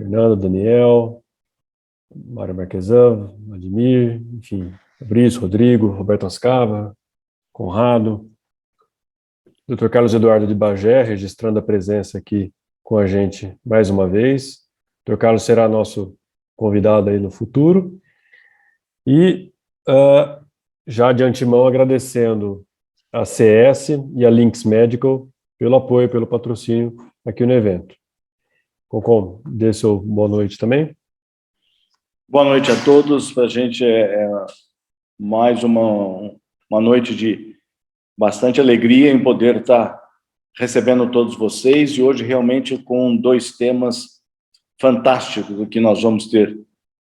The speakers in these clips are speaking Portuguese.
Fernando, Daniel, Mário Marquesan, Vladimir, enfim, Fabrício, Rodrigo, Roberto Ascava, Conrado, Dr. Carlos Eduardo de Bagé, registrando a presença aqui com a gente mais uma vez. Dr. Carlos será nosso convidado aí no futuro. E já de antemão agradecendo a CS e a Lynx Medical pelo apoio, pelo patrocínio aqui no evento. Concom, dê seu boa noite também. Boa noite a todos. Para a gente é mais uma noite de bastante alegria em poder estar recebendo todos vocês, e hoje realmente com dois temas fantásticos que nós vamos ter.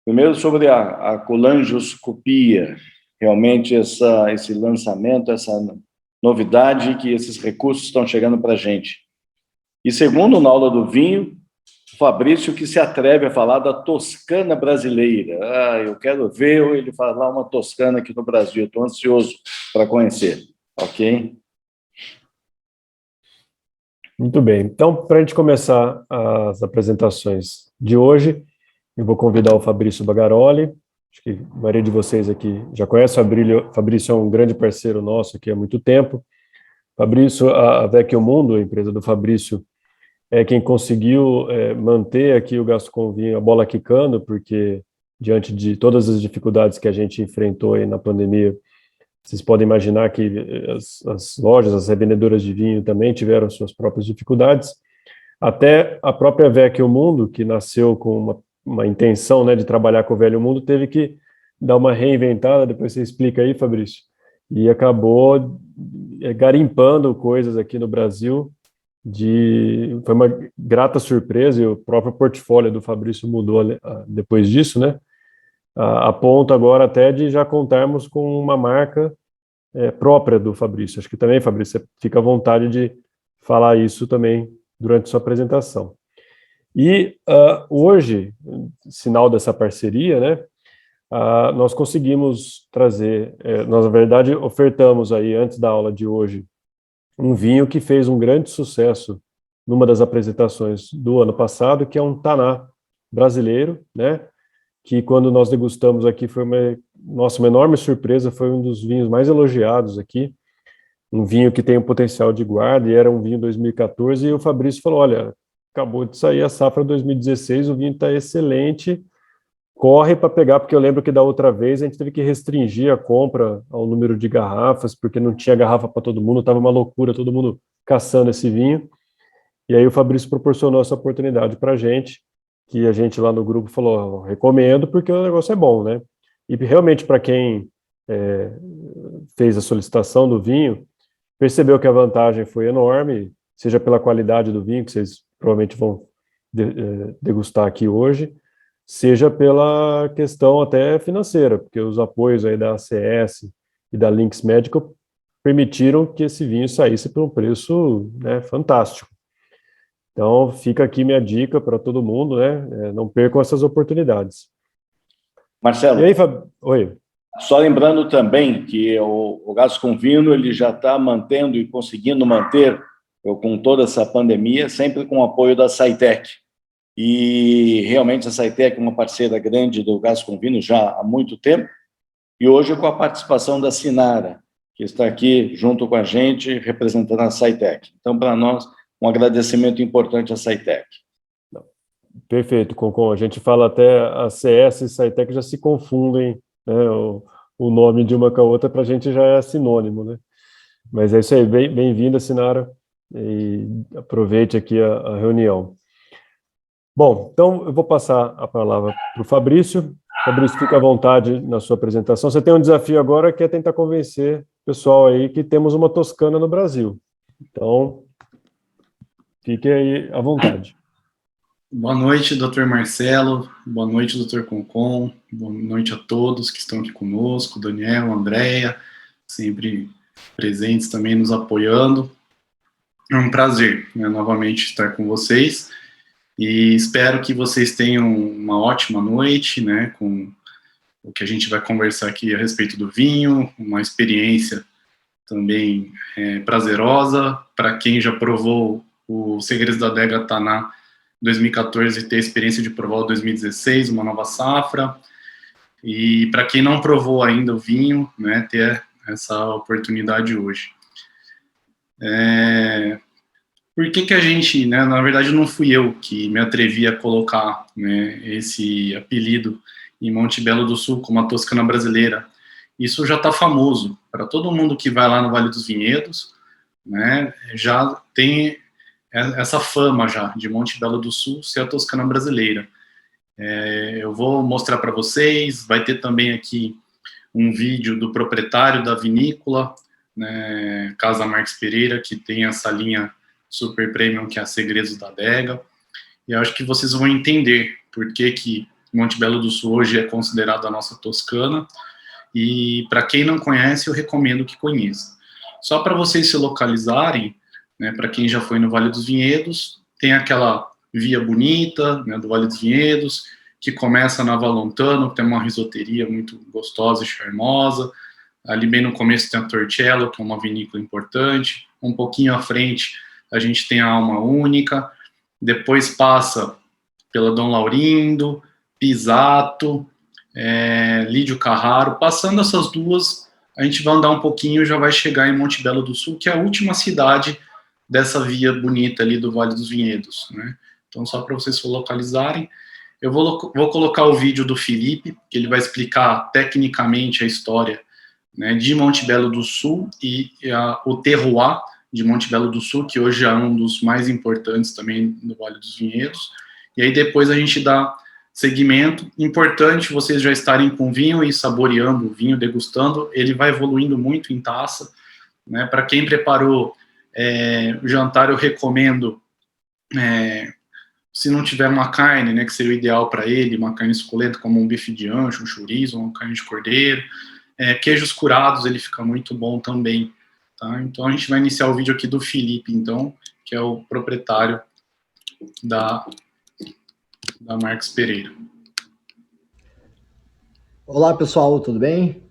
Primeiro, sobre a colangioscopia, realmente esse lançamento, essa novidade, que esses recursos estão chegando para a gente. E segundo, na aula do vinho, o Fabrício que se atreve a falar da Toscana brasileira. Eu quero ver ele falar uma Toscana aqui no Brasil, estou ansioso para conhecer, ok? Muito bem, então, para a gente começar as apresentações de hoje, eu vou convidar o Fabrício Bagaroli. Acho que a maioria de vocês aqui já conhece o Fabrício, é um grande parceiro nosso aqui há muito tempo. Fabrício, a Vecchio Mundo, a empresa do Fabrício, é quem conseguiu manter aqui o Gasto com Vinho, a bola quicando, porque diante de todas as dificuldades que a gente enfrentou aí na pandemia, vocês podem imaginar que as lojas, as revendedoras de vinho também tiveram suas próprias dificuldades. Até a própria Vecchio Mundo, que nasceu com uma intenção, né, de trabalhar com o velho mundo, teve que dar uma reinventada, depois você explica aí, Fabrício, e acabou garimpando coisas aqui no Brasil. Foi uma grata surpresa, e o próprio portfólio do Fabrício mudou depois disso, né? A ponto agora até de já contarmos com uma marca própria do Fabrício. Acho que também, Fabrício, você fica à vontade de falar isso também durante sua apresentação. E hoje, sinal dessa parceria, né? Nós conseguimos trazer, nós na verdade ofertamos aí antes da aula de hoje um vinho que fez um grande sucesso numa das apresentações do ano passado, que é um Taná brasileiro, né? Que quando nós degustamos aqui foi uma enorme surpresa, foi um dos vinhos mais elogiados aqui, um vinho que tem um potencial de guarda, e era um vinho 2014, e o Fabrício falou, olha, acabou de sair a safra 2016, o vinho está excelente, corre para pegar, porque eu lembro que da outra vez a gente teve que restringir a compra ao número de garrafas, porque não tinha garrafa para todo mundo, estava uma loucura, todo mundo caçando esse vinho, e aí o Fabrício proporcionou essa oportunidade para a gente, que a gente lá no grupo falou, recomendo, porque o negócio é bom, né? E realmente para quem fez a solicitação do vinho, percebeu que a vantagem foi enorme, seja pela qualidade do vinho, que vocês provavelmente vão degustar aqui hoje, seja pela questão até financeira, porque os apoios aí da ACS e da Lynx Medical permitiram que esse vinho saísse por um preço, né, fantástico. Então, fica aqui minha dica para todo mundo, né? Não percam essas oportunidades. Marcelo, E aí, Oi. Só lembrando também que o Gasto com Vinho ele já está mantendo e conseguindo manter, com toda essa pandemia, sempre com o apoio da SciTech. E realmente a SciTech é uma parceira grande do Gasto com Vinho já há muito tempo, e hoje com a participação da Sinara, que está aqui junto com a gente, representando a SciTech. Então, para nós, um agradecimento importante à SciTech. Perfeito, Concon. A gente fala até a CS e SciTech já se confundem, né? O nome de uma com a outra para a gente já é sinônimo, né? Mas é isso aí, bem-vinda, Sinara, e aproveite aqui a reunião. Bom, então eu vou passar a palavra para o Fabrício. Fabrício, fica à vontade na sua apresentação. Você tem um desafio agora que é tentar convencer o pessoal aí que temos uma Toscana no Brasil. Então, fique aí à vontade. Boa noite, Dr. Marcelo. Boa noite, Dr. Concon. Boa noite a todos que estão aqui conosco, Daniel, Andréia, sempre presentes também nos apoiando. É um prazer, né, novamente estar com vocês e espero que vocês tenham uma ótima noite, né, com o que a gente vai conversar aqui a respeito do vinho, uma experiência também prazerosa. Para quem já provou o Segredos da Adega Taná, 2014 ter a experiência de provar o 2016, uma nova safra. E para quem não provou ainda o vinho, né, ter essa oportunidade hoje. Por que a gente, né, na verdade não fui eu que me atrevi a colocar, né, esse apelido em Monte Belo do Sul como a Toscana brasileira. Isso já está famoso para todo mundo que vai lá no Vale dos Vinhedos, né, já tem essa fama já de Monte Belo do Sul ser a Toscana brasileira. Eu vou mostrar para vocês, vai ter também aqui um vídeo do proprietário da vinícola, né, Casa Marques Pereira, que tem essa linha super premium, que é a Segredos da Adega, e eu acho que vocês vão entender por que Monte Belo do Sul hoje é considerado a nossa Toscana, e para quem não conhece, eu recomendo que conheça. Só para vocês se localizarem, né, para quem já foi no Vale dos Vinhedos, tem aquela via bonita, né, do Vale dos Vinhedos, que começa na Valontano, que tem uma risoteria muito gostosa e charmosa. Ali bem no começo tem a Torcello, que é uma vinícola importante. Um pouquinho à frente a gente tem a Alma Única. Depois passa pela Dom Laurindo, Pisato, Lídio Carraro. Passando essas duas, a gente vai andar um pouquinho e já vai chegar em Monte Belo do Sul, que é a última cidade dessa via bonita ali do Vale dos Vinhedos, né? Então, só para vocês se localizarem, eu vou colocar o vídeo do Felipe, que ele vai explicar tecnicamente a história, né, de Monte Belo do Sul e o terroir de Monte Belo do Sul, que hoje é um dos mais importantes também do Vale dos Vinhedos. E aí depois a gente dá seguimento. Importante vocês já estarem com vinho e saboreando o vinho, degustando. Ele vai evoluindo muito em taça, né? Para quem preparou o jantar, eu recomendo, se não tiver uma carne, né, que seria o ideal para ele, uma carne suculenta, como um bife de ancho, um chorizo, uma carne de cordeiro. Queijos curados, ele fica muito bom também. Tá? Então, a gente vai iniciar o vídeo aqui do Felipe, então, que é o proprietário da Marques Pereira. Olá, pessoal, tudo bem?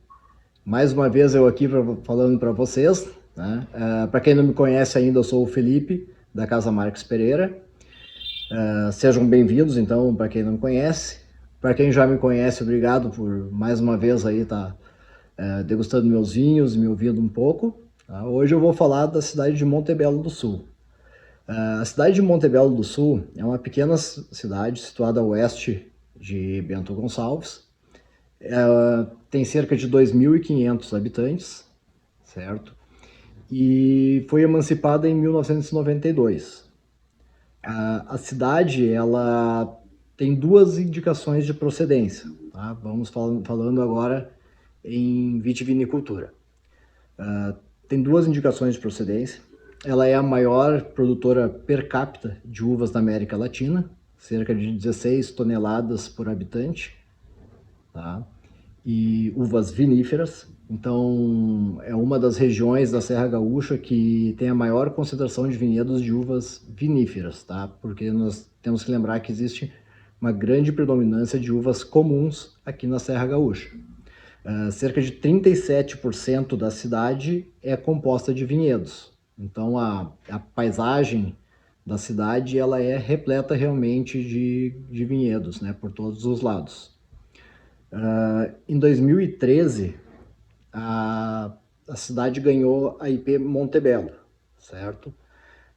Mais uma vez eu aqui falando para vocês, né? Para quem não me conhece ainda, eu sou o Felipe, da Casa Marques Pereira. Sejam bem-vindos, então, para quem não me conhece. Para quem já me conhece, obrigado por mais uma vez aí estar degustando meus vinhos, me ouvindo um pouco. Tá? Hoje eu vou falar da cidade de Monte Belo do Sul. A cidade de Monte Belo do Sul é uma pequena cidade situada a oeste de Bento Gonçalves. Tem cerca de 2.500 habitantes, certo? E foi emancipada em 1992. A cidade, ela tem duas indicações de procedência, tá? Vamos falando agora em vitivinicultura. Tem duas indicações de procedência. Ela é a maior produtora per capita de uvas da América Latina, cerca de 16 toneladas por habitante, tá? E uvas viníferas. Então, é uma das regiões da Serra Gaúcha que tem a maior concentração de vinhedos de uvas viníferas, tá? Porque nós temos que lembrar que existe uma grande predominância de uvas comuns aqui na Serra Gaúcha. Cerca de 37% da cidade é composta de vinhedos. Então, a paisagem da cidade ela é repleta realmente de vinhedos, né, por todos os lados. Em 2013, a cidade ganhou a IP Montebello, certo?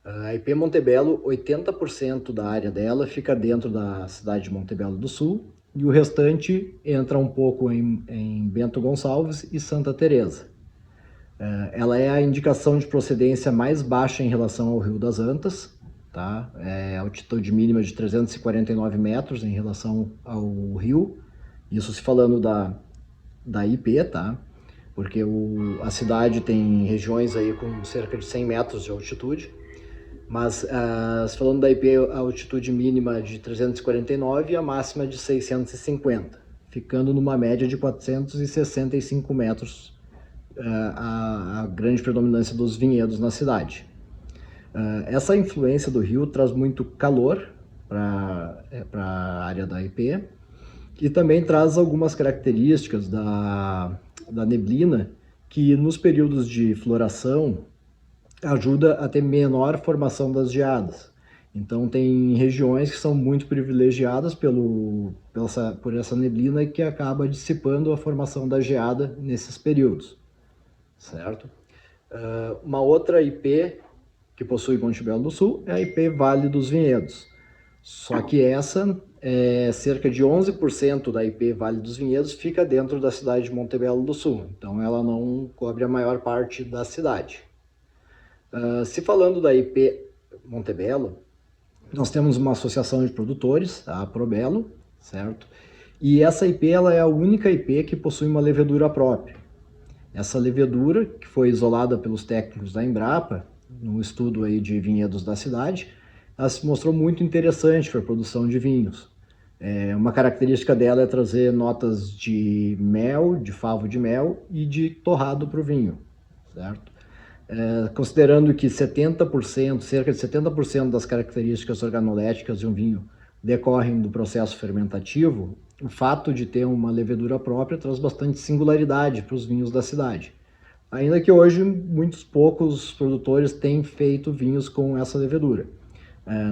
A IP Montebello, 80% da área dela fica dentro da cidade de Montebello do Sul, e o restante entra um pouco em Bento Gonçalves e Santa Teresa. Ela é a indicação de procedência mais baixa em relação ao Rio das Antas, tá? Altitude mínima de 349 metros em relação ao rio, isso se falando da IP, tá? Porque a cidade tem regiões aí com cerca de 100 metros de altitude, mas falando da IP, a altitude mínima de 349 e a máxima de 650, ficando numa média de 465 metros a grande predominância dos vinhedos na cidade. Essa influência do rio traz muito calor para a área da IP e também traz algumas características da neblina que nos períodos de floração ajuda a ter menor formação das geadas. Então, tem regiões que são muito privilegiadas por essa neblina que acaba dissipando a formação da geada nesses períodos, certo? Uma outra IP que possui Monte Belo do Sul é a IP Vale dos Vinhedos. Só que essa, cerca de 11% da IP Vale dos Vinhedos fica dentro da cidade de Montebello do Sul. Então, ela não cobre a maior parte da cidade. Se falando da IP Montebello, nós temos uma associação de produtores, a Probelo, certo? E essa IP ela é a única IP que possui uma levedura própria. Essa levedura, que foi isolada pelos técnicos da Embrapa, no estudo aí de vinhedos da cidade, ela se mostrou muito interessante para a produção de vinhos. Uma característica dela é trazer notas de mel, de favo de mel e de torrado para o vinho, certo? Considerando que 70%, cerca de 70% das características organoléticas de um vinho decorrem do processo fermentativo, o fato de ter uma levedura própria traz bastante singularidade para os vinhos da cidade. Ainda que hoje muitos poucos produtores têm feito vinhos com essa levedura.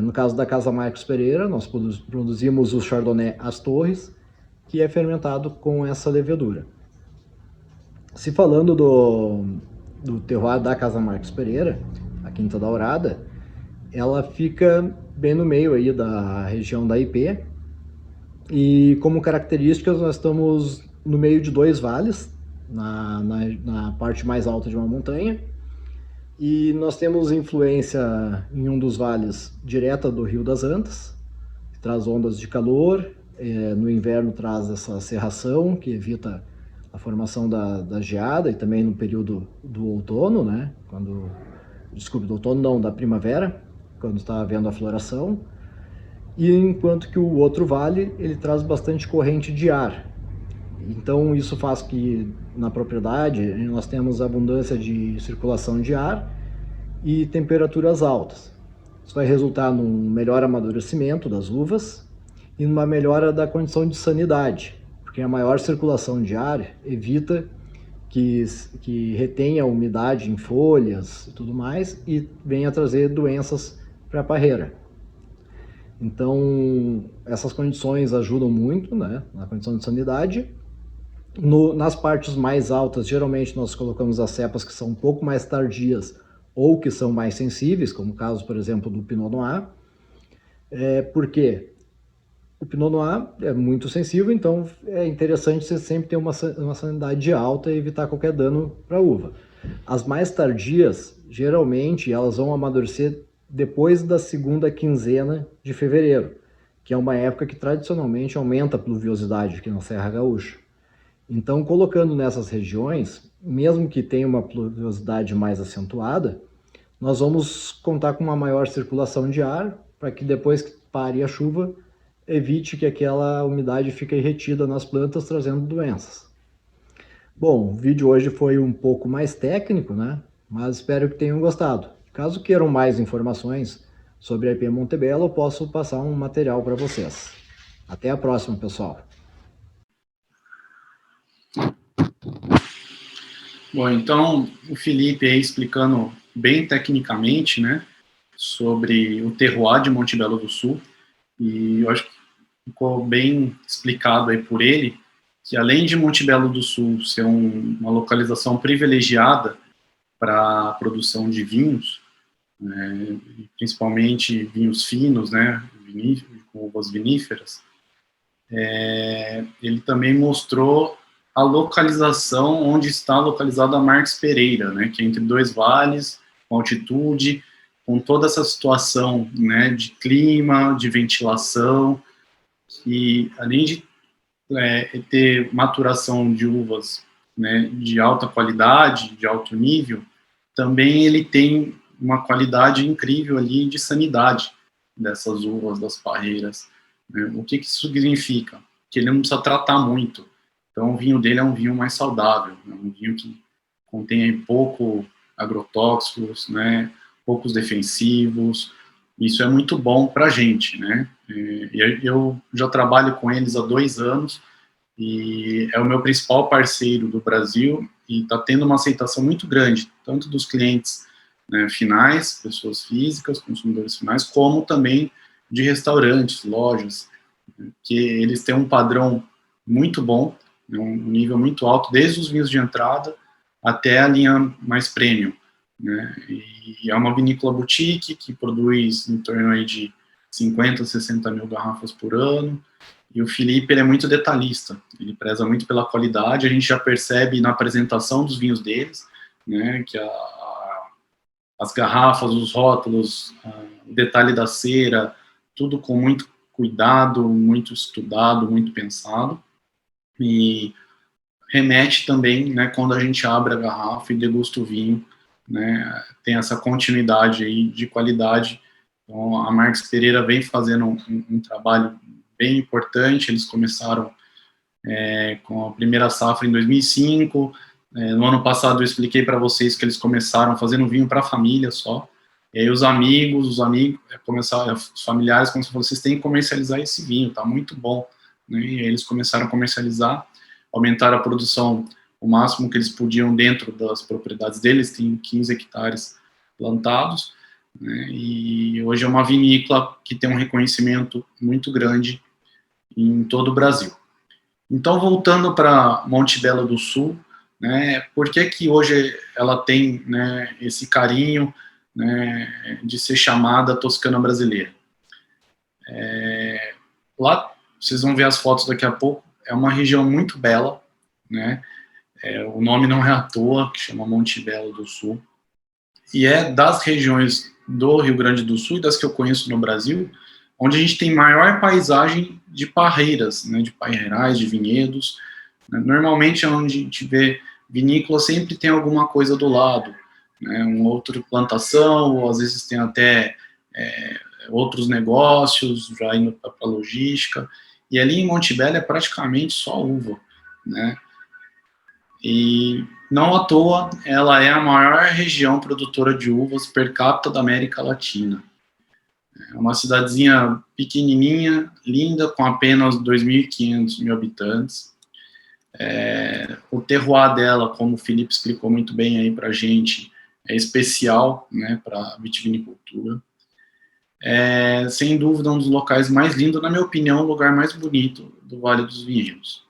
No caso da Casa Marques Pereira, nós produzimos o Chardonnay As Torres, que é fermentado com essa levedura. Se falando do terroir da Casa Marques Pereira, a Quinta Daurada, ela fica bem no meio aí da região da IP, e como características nós estamos no meio de dois vales, na parte mais alta de uma montanha, e nós temos influência em um dos vales direta do Rio das Antas, que traz ondas de calor, no inverno traz essa cerração, que evita a formação da geada, e também no período do outono, né? Do outono não, da primavera, quando está havendo a floração. E enquanto que o outro vale, ele traz bastante corrente de ar. Então isso faz que na propriedade nós temos abundância de circulação de ar e temperaturas altas. Isso vai resultar num melhor amadurecimento das uvas e numa melhora da condição de sanidade, porque a maior circulação de ar evita que retenha a umidade em folhas e tudo mais e venha trazer doenças para a parreira. Então, essas condições ajudam muito, né, na condição de sanidade. Nas partes mais altas, geralmente nós colocamos as cepas que são um pouco mais tardias ou que são mais sensíveis, como o caso, por exemplo, do Pinot Noir. Por quê? O Pinot Noir é muito sensível, então é interessante você sempre ter uma sanidade alta e evitar qualquer dano para a uva. As mais tardias, geralmente, elas vão amadurecer depois da segunda quinzena de fevereiro, que é uma época que tradicionalmente aumenta a pluviosidade aqui na Serra Gaúcha. Então, colocando nessas regiões, mesmo que tenha uma pluviosidade mais acentuada, nós vamos contar com uma maior circulação de ar, para que depois que pare a chuva, evite que aquela umidade fique retida nas plantas, trazendo doenças. Bom, o vídeo hoje foi um pouco mais técnico, né? Mas espero que tenham gostado. Caso queiram mais informações sobre a IP Montebello, eu posso passar um material para vocês. Até a próxima, pessoal. Bom, então, o Felipe aí explicando bem tecnicamente, né, sobre o terroir de Montebello do Sul, e eu acho que ficou bem explicado aí por ele, que além de Montebello do Sul ser uma localização privilegiada para a produção de vinhos, né, principalmente vinhos finos, né, com uvas viníferas, ele também mostrou a localização onde está localizada a Marques Pereira, né, que é entre dois vales, com altitude, com toda essa situação, né, de clima, de ventilação, que além de ter maturação de uvas, né, de alta qualidade, de alto nível, também ele tem uma qualidade incrível ali de sanidade dessas uvas, das parreiras. Né? O que isso significa? Que ele não precisa tratar muito. Então, o vinho dele é um vinho mais saudável, né? Um vinho que contém pouco agrotóxicos, né? Poucos defensivos. Isso é muito bom para a gente, né? Eu já trabalho com eles há 2 anos e é o meu principal parceiro do Brasil e está tendo uma aceitação muito grande, tanto dos clientes né, finais, pessoas físicas, consumidores finais, como também de restaurantes, lojas, né, que eles têm um padrão muito bom, né, um nível muito alto, desde os vinhos de entrada até a linha mais premium, né, e é uma vinícola boutique que produz em torno aí de 50, 60 mil garrafas por ano, e o Felipe, ele é muito detalhista, ele preza muito pela qualidade, a gente já percebe na apresentação dos vinhos deles, né, que as garrafas, os rótulos, o detalhe da cera, tudo com muito cuidado, muito estudado, muito pensado, e remete também, né, quando a gente abre a garrafa e degusta o vinho, né, tem essa continuidade aí de qualidade. Então, a Marques Pereira vem fazendo um trabalho bem importante. Eles começaram com a primeira safra em 2005. No ano passado eu expliquei para vocês que eles começaram fazendo vinho para a família só. E aí os amigos começaram, os familiares começaram a falar, vocês têm que comercializar esse vinho, tá muito bom. Né? E aí eles começaram a comercializar, aumentaram a produção o máximo que eles podiam dentro das propriedades deles, tem 15 hectares plantados, né? E hoje é uma vinícola que tem um reconhecimento muito grande em todo o Brasil. Então, voltando para Monte Belo do Sul, né, por que hoje ela tem, né, esse carinho, né, de ser chamada Toscana brasileira? Lá, vocês vão ver as fotos daqui a pouco, é uma região muito bela, né, o nome não é à toa, que chama Monte Belo do Sul, e é das regiões do Rio Grande do Sul e das que eu conheço no Brasil, onde a gente tem maior paisagem de parreiras, né, de parreirais, de vinhedos. Normalmente, onde a gente vê vinícola, sempre tem alguma coisa do lado, né, uma outra plantação, ou às vezes tem até outros negócios, já indo para a logística, e ali em Monte Belo é praticamente só uva, né, e não à toa, ela é a maior região produtora de uvas per capita da América Latina. É uma cidadezinha pequenininha, linda, com apenas 2.500 habitantes. O terroir dela, como o Felipe explicou muito bem aí para a gente, é especial, né, para a vitivinicultura. Sem dúvida, um dos locais mais lindos, na minha opinião, o lugar mais bonito do Vale dos Vinhedos.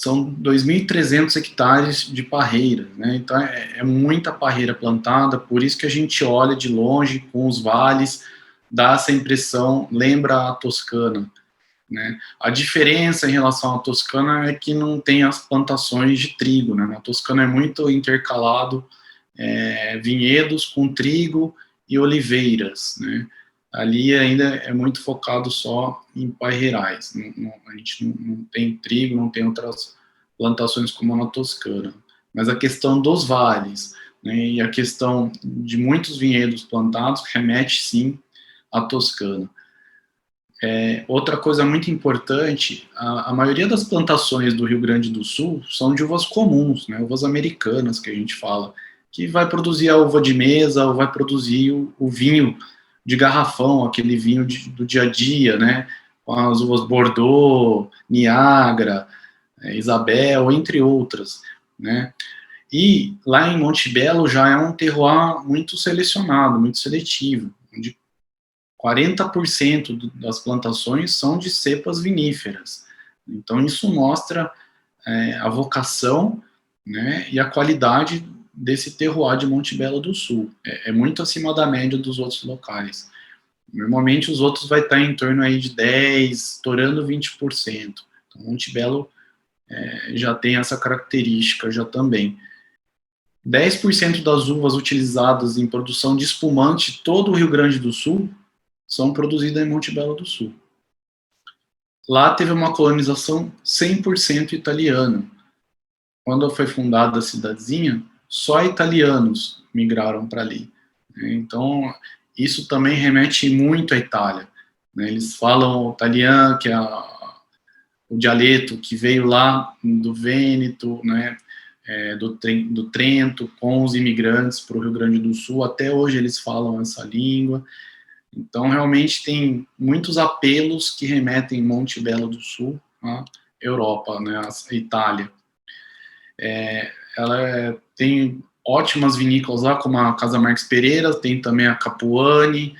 São 2.300 hectares de parreiras, né? Então é muita parreira plantada, por isso que a gente olha de longe com os vales, dá essa impressão, lembra a Toscana, né? A diferença em relação à Toscana é que não tem as plantações de trigo, né? Na Toscana é muito intercalado vinhedos com trigo e oliveiras, né? Ali ainda é muito focado só em parreirais. A gente não tem trigo, não tem outras plantações como na Toscana. Mas a questão dos vales, né, e a questão de muitos vinhedos plantados remete, sim, à Toscana. Outra coisa muito importante, a maioria das plantações do Rio Grande do Sul são de uvas comuns, né, uvas americanas, que a gente fala, que vai produzir a uva de mesa ou vai produzir o vinho de garrafão, aquele vinho do dia a dia, né, com as uvas Bordeaux, Niagara, Isabel, entre outras, né. E lá em Monte Belo já é um terroir muito selecionado, muito seletivo, onde 40% das plantações são de cepas viníferas. Então isso mostra a vocação, né, e a qualidade desse terroir de Monte Belo do Sul. É muito acima da média dos outros locais. Normalmente os outros vai estar em torno aí de 10%, estourando 20%. Então Monte Belo já tem essa característica já também. 10% das uvas utilizadas em produção de espumante todo o Rio Grande do Sul são produzidas em Monte Belo do Sul. Lá teve uma colonização 100% italiana. Quando foi fundada a cidadezinha, só italianos migraram para ali. Então, isso também remete muito à Itália. Eles falam italiano, que é o dialeto que veio lá do Vêneto, né, do Trento, com os imigrantes para o Rio Grande do Sul. Até hoje eles falam essa língua. Então, realmente, tem muitos apelos que remetem Monte Belo do Sul à Europa, né, à Itália. Ela tem ótimas vinícolas lá, como a Casa Marques Pereira, tem também a Capuani,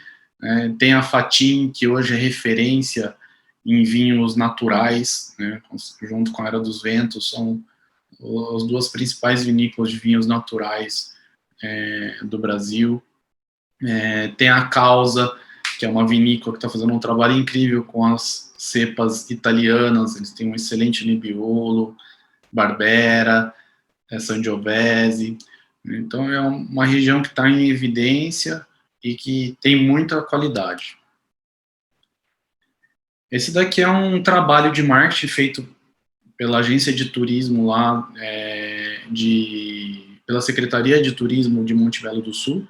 tem a Fatim, que hoje é referência em vinhos naturais, né, junto com a Era dos Ventos, são as duas principais vinícolas de vinhos naturais do Brasil. Tem a Causa, que é uma vinícola que está fazendo um trabalho incrível com as cepas italianas, eles têm um excelente Nebbiolo, Barbera, Sangiovese. Então é uma região que está em evidência e que tem muita qualidade. Esse daqui é um trabalho de marketing feito pela agência de turismo lá, pela Secretaria de Turismo de Monte Belo do Sul,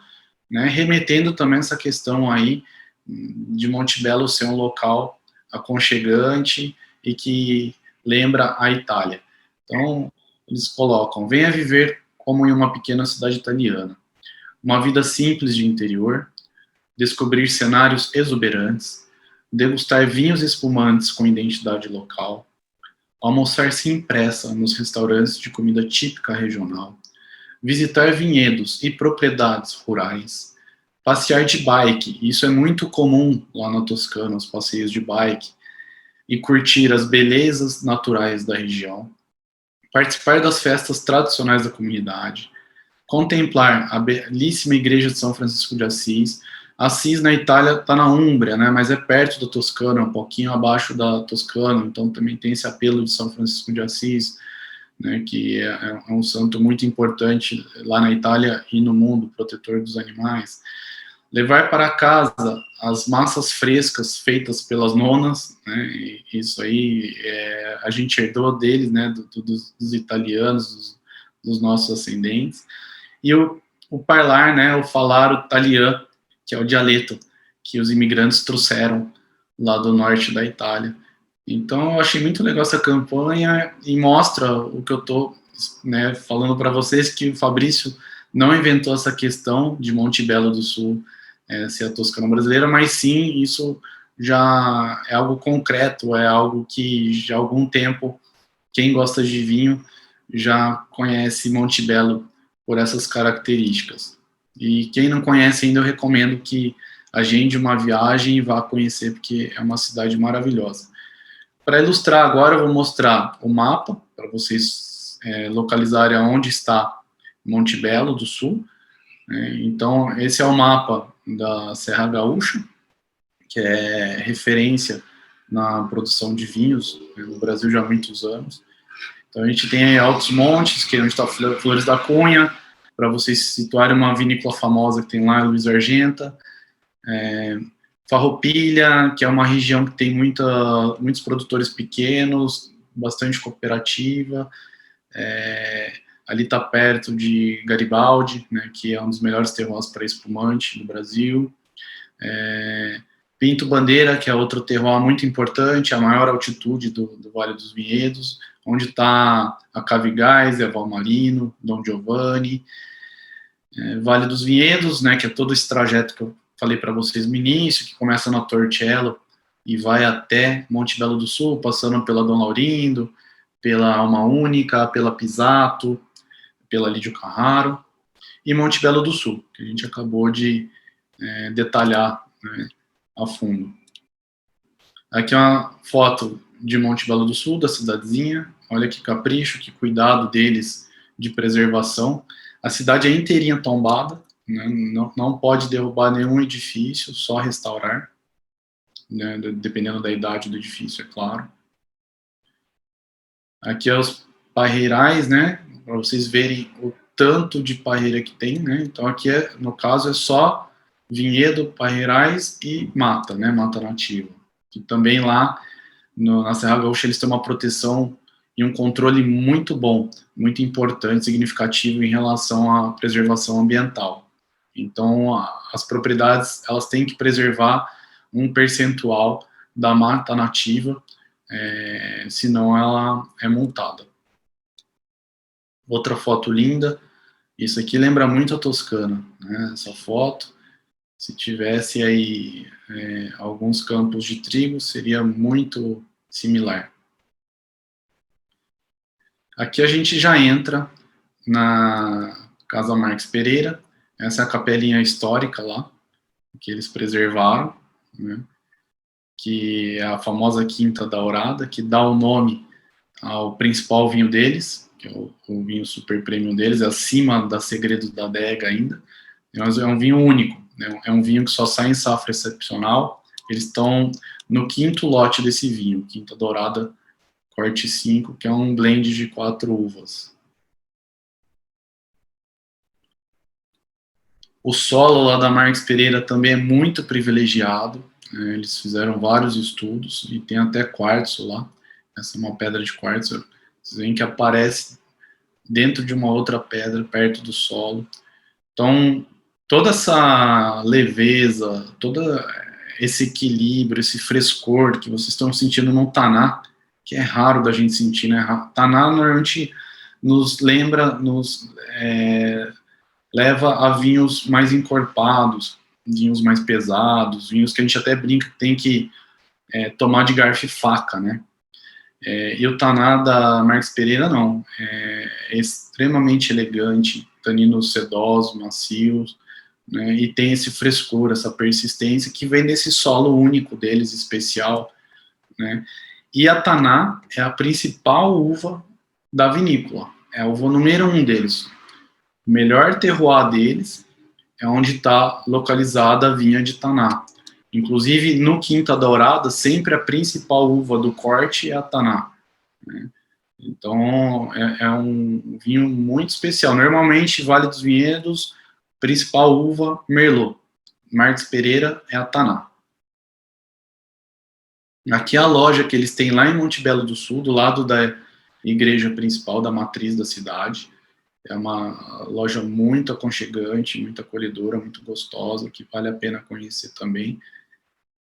né, remetendo também essa questão aí de Monte Belo ser um local aconchegante e que lembra a Itália. Então, eles colocam: venha viver como em uma pequena cidade italiana. Uma vida simples de interior, descobrir cenários exuberantes, degustar vinhos espumantes com identidade local, almoçar sem pressa nos restaurantes de comida típica regional, visitar vinhedos e propriedades rurais, passear de bike, isso é muito comum lá na Toscana, os passeios de bike, e curtir as belezas naturais da região, participar das festas tradicionais da comunidade, contemplar a belíssima igreja de São Francisco de Assis. Assis, na Itália, está na Úmbria, né, mas é perto da Toscana, um pouquinho abaixo da Toscana, então também tem esse apelo de São Francisco de Assis, né, que é um santo muito importante lá na Itália e no mundo, protetor dos animais. Levar para casa as massas frescas feitas pelas nonas, né, e isso aí a gente herdou deles, né, dos italianos, dos nossos ascendentes. E o parlar, né, o falar o italiano, que é o dialeto que os imigrantes trouxeram lá do norte da Itália. Então, eu achei muito legal essa campanha e mostra o que eu estou, né, falando para vocês, que o Fabrício não inventou essa questão de Monte Belo do Sul ser a Toscana brasileira, mas sim, isso já é algo concreto, é algo que já há algum tempo, quem gosta de vinho já conhece Monte Belo por essas características. E quem não conhece ainda, eu recomendo que agende uma viagem e vá conhecer, porque é uma cidade maravilhosa. Para ilustrar agora, eu vou mostrar o mapa, para vocês localizarem onde está Monte Belo do Sul. Então, esse é o mapa da Serra Gaúcha, que é referência na produção de vinhos no Brasil já há muitos anos. Então, a gente tem aí Altos Montes, que é onde está Flores da Cunha, para vocês se situarem, uma vinícola famosa que tem lá, Luiz Argenta. Farroupilha, que é uma região que tem muitos produtores pequenos, bastante cooperativa. Ali está perto de Garibaldi, né, que é um dos melhores terroirs para espumante do Brasil. Pinto Bandeira, que é outro terroir muito importante, a maior altitude do Vale dos Vinhedos, onde está a Cavigás, a Valmarino, Dom Giovanni. Vale dos Vinhedos, né, que é todo esse trajeto que eu falei para vocês no início, que começa na Torcello e vai até Monte Belo do Sul, passando pela Dom Laurindo, pela Alma Única, pela Pisato, pela Lídio Carraro, e Monte Belo do Sul, que a gente acabou de detalhar, né, a fundo. Aqui é uma foto de Monte Belo do Sul, da cidadezinha. Olha que capricho, que cuidado deles de preservação. A cidade é inteirinha tombada, né, não pode derrubar nenhum edifício, só restaurar, né, dependendo da idade do edifício, é claro. Aqui é os parreirais, né, para vocês verem o tanto de parreira que tem, né. Então aqui, no caso, é só vinhedo, parreirais e mata, né, mata nativa. Que também lá na Serra Gaúcha eles têm uma proteção e um controle muito bom, muito importante, significativo em relação à preservação ambiental. Então, as propriedades, elas têm que preservar um percentual da mata nativa, senão ela é multada. Outra foto linda, isso aqui lembra muito a Toscana, né? Essa foto, se tivesse aí alguns campos de trigo, seria muito similar. Aqui a gente já entra Casa Marques Pereira. Essa é a capelinha histórica lá, que eles preservaram, né? Que é a famosa Quinta Dourada, que dá o nome ao principal vinho deles, que é o vinho super premium deles, é acima da Segredos da Adega ainda. Mas é um vinho único, né? É um vinho que só sai em safra excepcional. Eles estão no 5º lote desse vinho, Quinta Dourada Corte 5, que é um blend de 4 uvas. O solo lá da Marques Pereira também é muito privilegiado, né? Eles fizeram vários estudos e tem até quartzo lá. Essa é uma pedra de quartzo, vocês veem que aparece dentro de uma outra pedra, perto do solo. Então, toda essa leveza, todo esse equilíbrio, esse frescor que vocês estão sentindo no Taná, que é raro da gente sentir, né? Taná normalmente nos lembra, leva a vinhos mais encorpados, vinhos mais pesados, vinhos que a gente até brinca que tem que tomar de garfo e faca, né? E o Taná da Marques Pereira não, é extremamente elegante, taninos sedosos, macios, né? E tem esse frescor, essa persistência que vem desse solo único deles, especial, né? E a Taná é a principal uva da vinícola, é a uva número 1 deles. O melhor terroir deles é onde está localizada a vinha de Taná. Inclusive, no Quinta Dourada, sempre a principal uva do corte é a Taná, né? Então, é um vinho muito especial. Normalmente, Vale dos Vinhedos, principal uva, Merlot. Marques Pereira é a Taná. Aqui é a loja que eles têm lá em Monte Belo do Sul, do lado da igreja principal, da matriz da cidade. É uma loja muito aconchegante, muito acolhedora, muito gostosa, que vale a pena conhecer também.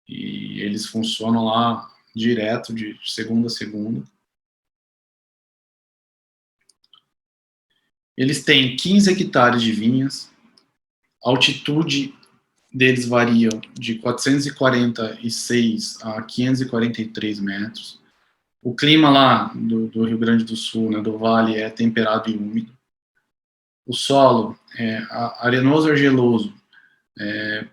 E eles funcionam lá direto, de segunda a segunda. Eles têm 15 hectares de vinhas, a altitude deles varia de 446 a 543 metros. O clima lá do Rio Grande do Sul, né, do Vale, é temperado e úmido. O solo é arenoso argiloso,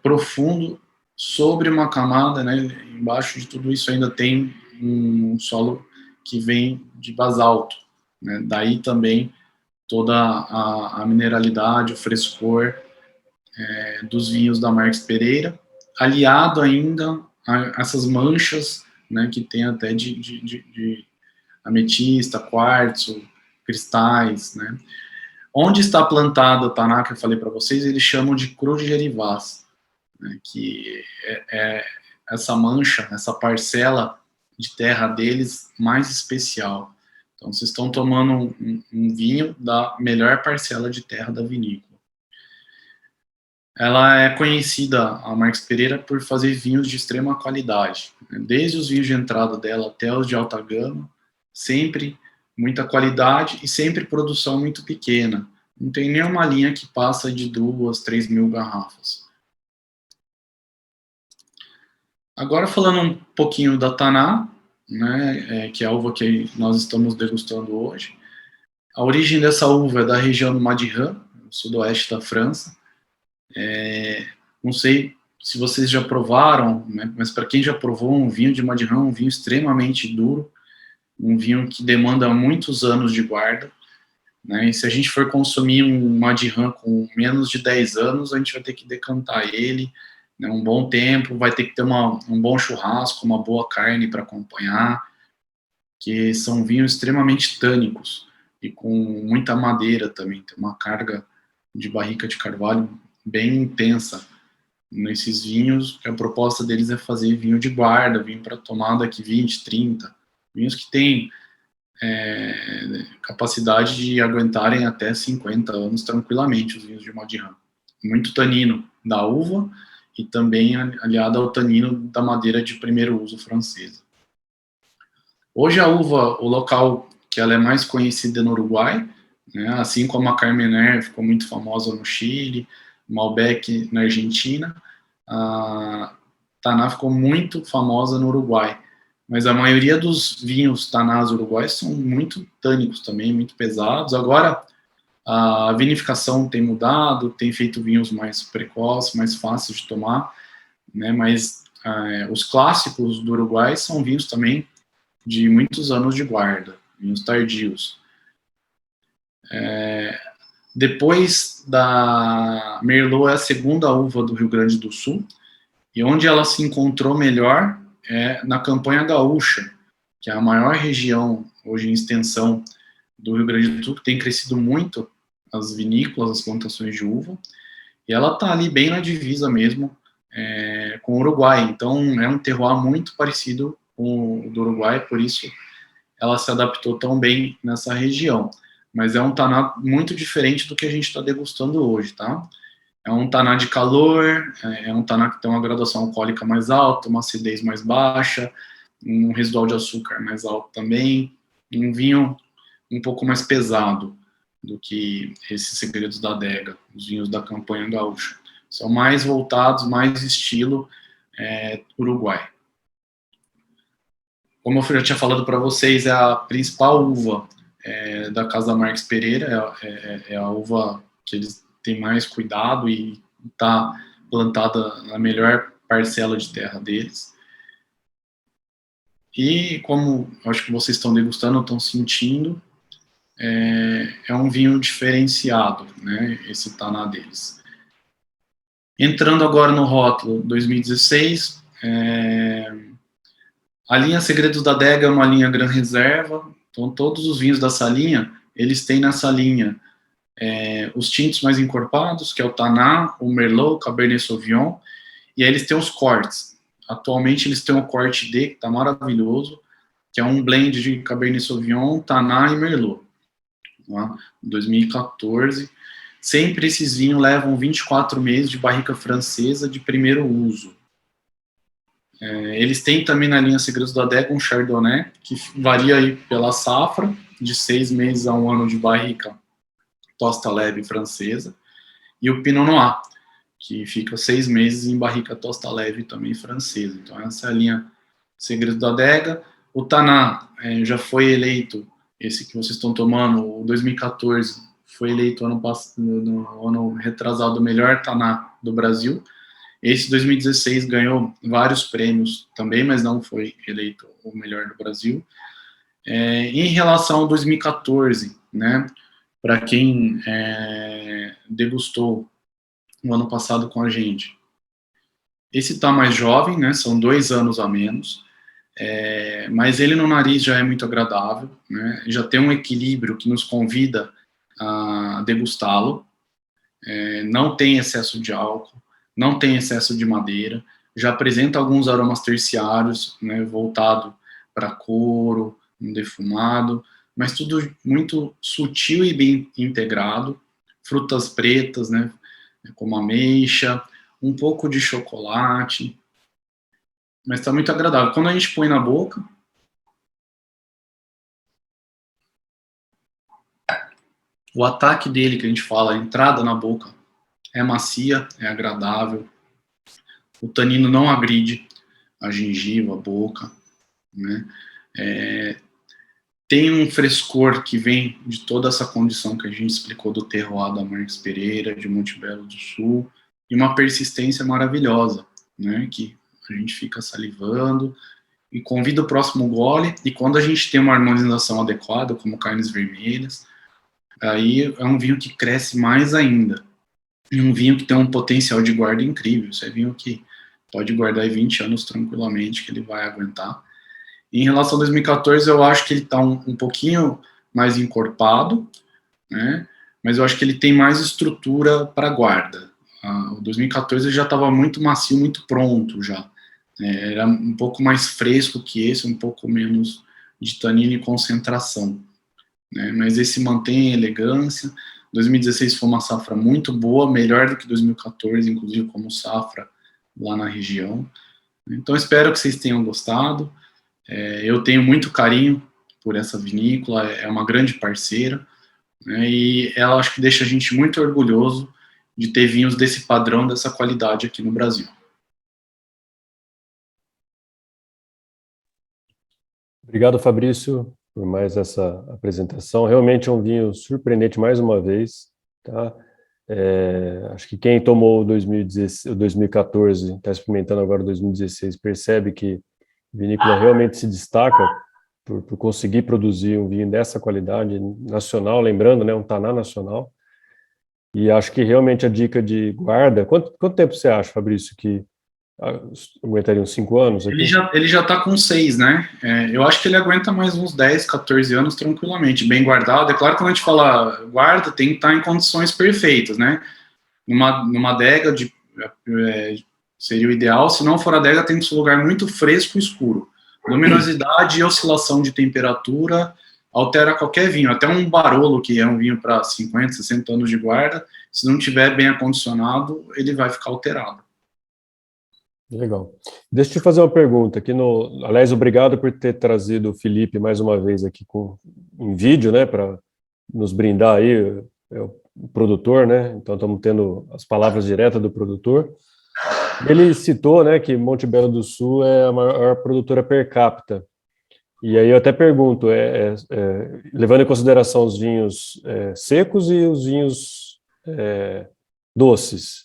profundo, sobre uma camada, né, embaixo de tudo isso ainda tem um solo que vem de basalto, né, daí também toda a mineralidade, o frescor dos vinhos da Marques Pereira, aliado ainda a essas manchas, né, que tem até de ametista, quartzo, cristais, né. Onde está plantada a Taná, que eu falei para vocês, eles chamam de Cru de Gerivás, né, que é essa mancha, essa parcela de terra deles mais especial. Então, vocês estão tomando um vinho da melhor parcela de terra da vinícola. Ela é conhecida, a Marques Pereira, por fazer vinhos de extrema qualidade, né? Desde os vinhos de entrada dela até os de alta gama, sempre muita qualidade e sempre produção muito pequena. Não tem nenhuma linha que passa de 2, 3 mil garrafas. Agora, falando um pouquinho da Taná, né, que é a uva que nós estamos degustando hoje. A origem dessa uva é da região do Madiran, no sudoeste da França. Não sei se vocês já provaram, né, mas para quem já provou um vinho de Madiran, um vinho extremamente duro, um vinho que demanda muitos anos de guarda, né, e se a gente for consumir um Madiran com menos de 10 anos, a gente vai ter que decantar ele, né, um bom tempo, vai ter que ter um bom churrasco, uma boa carne para acompanhar, que são vinhos extremamente tânicos e com muita madeira também, tem uma carga de barrica de carvalho bem intensa nesses vinhos. A proposta deles é fazer vinho de guarda, vinho para tomar daqui 20, 30, vinhos que têm capacidade de aguentarem até 50 anos tranquilamente, os vinhos de Madiran. Muito tanino da uva e também aliado ao tanino da madeira de primeiro uso francesa. Hoje a uva, o local que ela é mais conhecida no Uruguai, né, assim como a Carmener ficou muito famosa no Chile, Malbec na Argentina, a Taná ficou muito famosa no Uruguai. Mas a maioria dos vinhos Tanás uruguaios são muito tânicos também, muito pesados. Agora, A vinificação tem mudado, tem feito vinhos mais precoces, mais fáceis de tomar, né? Mas os clássicos do Uruguai são vinhos também de muitos anos de guarda, vinhos tardios. Depois da Merlot é a segunda uva do Rio Grande do Sul, e onde ela se encontrou melhor é na Campanha Gaúcha, que é a maior região hoje em extensão do Rio Grande do Sul, que tem crescido muito as vinícolas, as plantações de uva, e ela está ali bem na divisa mesmo com o Uruguai, então é um terroir muito parecido com o do Uruguai, por isso ela se adaptou tão bem nessa região. Mas é um taná muito diferente do que a gente está degustando hoje, tá? É um taná de calor, é um taná que tem uma graduação alcoólica mais alta, uma acidez mais baixa, um residual de açúcar mais alto também, um vinho um pouco mais pesado do que esses segredos da adega, os vinhos da Campanha Gaúcha. São mais voltados, mais estilo Uruguai. Como eu já tinha falado para vocês, é a principal uva da Casa Marques Pereira, é a uva que eles têm mais cuidado e está plantada na melhor parcela de terra deles. E como acho que vocês estão degustando, estão sentindo, é um vinho diferenciado, né, esse taná deles. Entrando agora no rótulo 2016, a linha Segredos da Adega é uma linha Gran Reserva, então todos os vinhos dessa linha, eles têm nessa linha os tintos mais encorpados, que é o Taná, o Merlot, o Cabernet Sauvignon, e aí eles têm os cortes. Atualmente eles têm o corte D, que está maravilhoso, que é um blend de Cabernet Sauvignon, Taná e Merlot, tá? 2014. Sempre esses vinhos levam 24 meses de barrica francesa de primeiro uso. Eles têm também na linha Segredos da Adega um Chardonnay, que varia aí pela safra, de 6 meses a 1 ano de barrica tosta leve francesa, e o Pinot Noir, que fica 6 meses em barrica tosta leve também francesa. Então essa é a linha Segredos da Adega. O Taná já foi eleito, esse que vocês estão tomando, o 2014, foi eleito no ano retrasado o melhor Taná do Brasil. Esse 2016 ganhou vários prêmios também, mas não foi eleito o melhor do Brasil. Em relação ao 2014, né, para quem degustou o ano passado com a gente, esse está mais jovem, né, são 2 anos a menos, mas ele no nariz já é muito agradável, né, já tem um equilíbrio que nos convida a degustá-lo, não tem excesso de álcool, não tem excesso de madeira, já apresenta alguns aromas terciários, né, voltado para couro, um defumado, mas tudo muito sutil e bem integrado, frutas pretas, né, como ameixa, um pouco de chocolate, mas está muito agradável. Quando a gente põe na boca, o ataque dele, que a gente fala, a entrada na boca, é macia, é agradável, o tanino não agride a gengiva, a boca, né? Tem um frescor que vem de toda essa condição que a gente explicou do terroir da Marques Pereira, de Monte Belo do Sul, e uma persistência maravilhosa, né? Que a gente fica salivando e convida o próximo gole, e quando a gente tem uma harmonização adequada, como carnes vermelhas, aí é um vinho que cresce mais ainda. E um vinho que tem um potencial de guarda incrível. Isso é vinho que pode guardar 20 anos tranquilamente, que ele vai aguentar. E em relação a 2014, eu acho que ele está um pouquinho mais encorpado, né? Mas eu acho que ele tem mais estrutura para guarda. O 2014 já estava muito macio, muito pronto já. Era um pouco mais fresco que esse, um pouco menos de tanino e concentração, né? Mas esse mantém a elegância. 2016 foi uma safra muito boa, melhor do que 2014, inclusive como safra lá na região. Então espero que vocês tenham gostado. Eu tenho muito carinho por essa vinícola, é uma grande parceira, né, e ela acho que deixa a gente muito orgulhoso de ter vinhos desse padrão, dessa qualidade aqui no Brasil. Obrigado, Fabrício, por mais essa apresentação. Realmente é um vinho surpreendente mais uma vez. tá? Acho que quem tomou o 2014, está experimentando agora o 2016, percebe que a vinícola realmente se destaca por conseguir produzir um vinho dessa qualidade nacional, lembrando, né, um Taná nacional. E acho que realmente a dica de guarda... Quanto tempo você acha, Fabrício, que aguentaria uns 5 anos aqui? Ele já tá com 6, né? Eu acho que ele aguenta mais uns 10, 14 anos tranquilamente, bem guardado. É claro que quando a gente fala guarda, tem que estar em condições perfeitas, né? Numa adega seria o ideal. Se não for adega, tem que ser um lugar muito fresco e escuro. Luminosidade e oscilação de temperatura altera qualquer vinho. Até um Barolo, que é um vinho para 50, 60 anos de guarda, se não tiver bem acondicionado, ele vai ficar alterado. Legal. Deixa eu te fazer uma pergunta aqui aliás, obrigado por ter trazido o Felipe mais uma vez aqui em vídeo, né, para nos brindar aí, o produtor, né, então estamos tendo as palavras diretas do produtor. Ele citou, né, que Monte Belo do Sul é a maior produtora per capita. E aí eu até pergunto, levando em consideração os vinhos secos e os vinhos doces,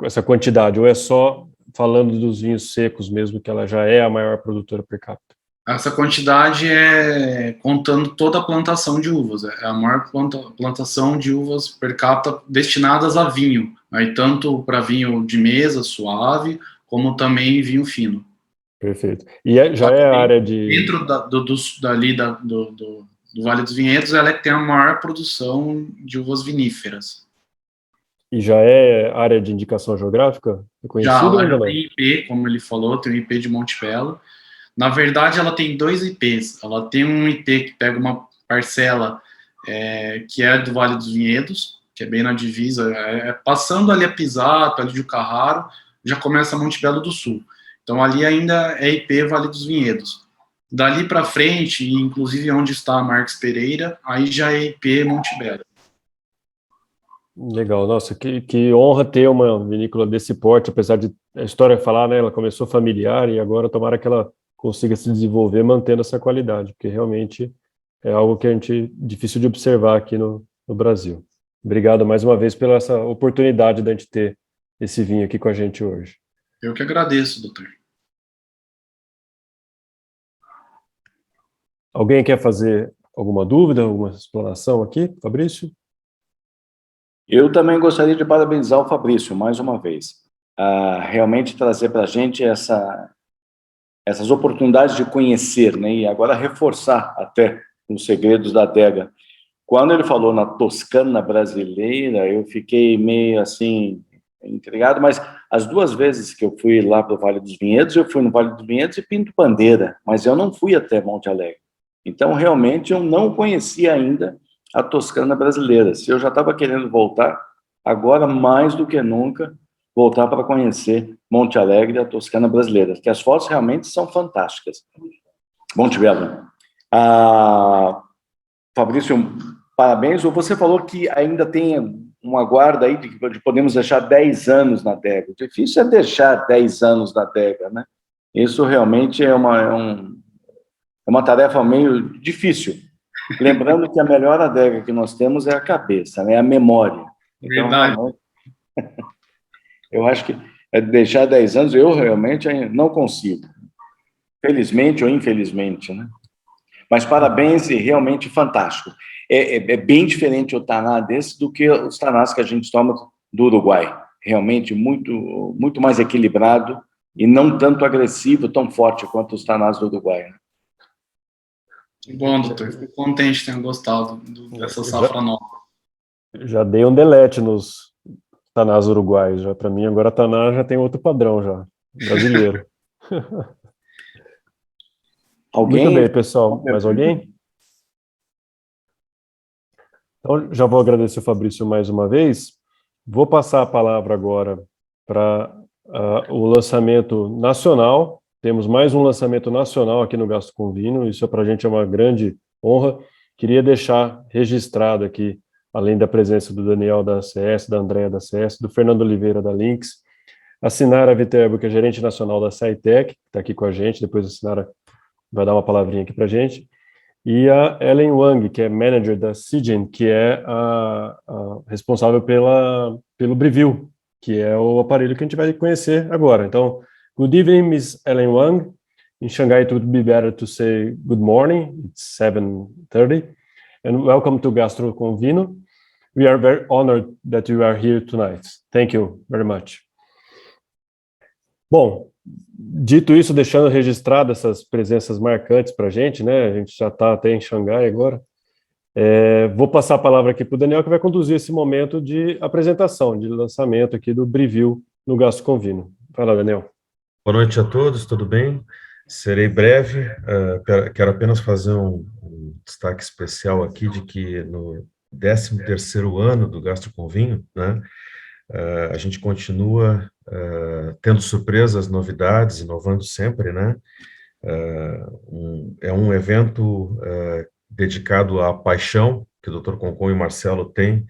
essa quantidade, ou é só falando dos vinhos secos mesmo, que ela já é a maior produtora per capita? Essa quantidade é contando toda a plantação de uvas. É a maior plantação de uvas per capita destinadas a vinho, aí tanto para vinho de mesa, suave, como também vinho fino. Perfeito. E já é a área de... Dentro do Vale dos Vinhedos, ela é que tem a maior produção de uvas viníferas. E já é área de indicação geográfica? É conhecido Já, ou não? tem IP, como ele falou, tem o IP de Monte Belo. Na verdade, ela tem 2 IPs. Ela tem um IP que pega uma parcela que é do Vale dos Vinhedos, que é bem na divisa, passando ali a Pisato, ali de Carraro, já começa Monte Belo do Sul. Então, ali ainda é IP Vale dos Vinhedos. Dali para frente, inclusive onde está a Marques Pereira, aí já é IP Monte Belo. Legal, nossa, que honra ter uma vinícola desse porte, apesar de a história falar, né, ela começou familiar e agora tomara que ela consiga se desenvolver mantendo essa qualidade, porque realmente é algo que difícil de observar aqui no Brasil. Obrigado mais uma vez pela essa oportunidade da gente ter esse vinho aqui com a gente hoje. Eu que agradeço, doutor. Alguém quer fazer alguma dúvida, alguma explanação aqui, Fabrício? Eu também gostaria de parabenizar o Fabrício, mais uma vez. Realmente trazer para a gente essas oportunidades de conhecer, né? E agora reforçar até os segredos da adega. Quando ele falou na Toscana brasileira, eu fiquei meio assim, intrigado, mas as 2 vezes que eu fui lá para o Vale dos Vinhedos, eu fui no Vale dos Vinhedos e Pinto Bandeira, mas eu não fui até Monte Alegre. Então, realmente, eu não conhecia ainda a Toscana brasileira. Se eu já estava querendo voltar, agora, mais do que nunca, voltar para conhecer Monte Alegre e a Toscana brasileira, que as fotos realmente são fantásticas. Monte Belo. Fabrício, parabéns. Você falou que ainda tem uma guarda aí de podemos deixar 10 anos na adega. O difícil é deixar 10 anos na adega, né? Isso realmente é uma tarefa meio difícil. Lembrando que a melhor adega que nós temos é a cabeça, né? A memória. Então, realmente, eu acho que deixar 10 anos, eu realmente não consigo. Felizmente ou infelizmente, né? Mas parabéns e realmente fantástico. É bem diferente o taná desse do que os tanás que a gente toma do Uruguai. Realmente muito, muito mais equilibrado e não tanto agressivo, tão forte quanto os tanás do Uruguai. Né? Bom, doutor, fico contente de ter gostado dessa safra nova. Já dei um delete nos tanás uruguaios, já para mim agora taná já tem outro padrão já, brasileiro. Alguém? Muito bem, pessoal. Mais alguém? Então, já vou agradecer o Fabrício mais uma vez. Vou passar a palavra agora para o lançamento nacional. Temos mais um lançamento nacional aqui no Gasto com Vinho. Isso para a gente é uma grande honra. Queria deixar registrado aqui, além da presença do Daniel da ACS, da Andréa da ACS, do Fernando Oliveira da Lynx, a Sinara Viterbo, que é gerente nacional da SciTech, que está aqui com a gente. Depois a Sinara vai dar uma palavrinha aqui para a gente. e a Ellen Wang, que é manager da Seagen, que é a responsável pelo Brivil, que é o aparelho que a gente vai conhecer agora. Então, good evening, Miss Ellen Wang. In Shanghai, it would be better to say good morning. It's 7:30. And welcome to Gastro Convino. We are very honored that you are here tonight. Thank you very much. Bom, dito isso, deixando registrado essas presenças marcantes para a gente, né? A gente já está até em Xangai agora. Vou passar a palavra aqui para o Daniel, que vai conduzir esse momento de apresentação, de lançamento aqui do Brivil no Gastro Convino. Vai lá, Daniel. Boa noite a todos, tudo bem? Serei breve, quero apenas fazer um destaque especial aqui de que no 13º ano do Gastro Convino, né, a gente continua tendo surpresas, novidades, inovando sempre, né? É um evento dedicado à paixão que o Dr. Concon e o Marcelo têm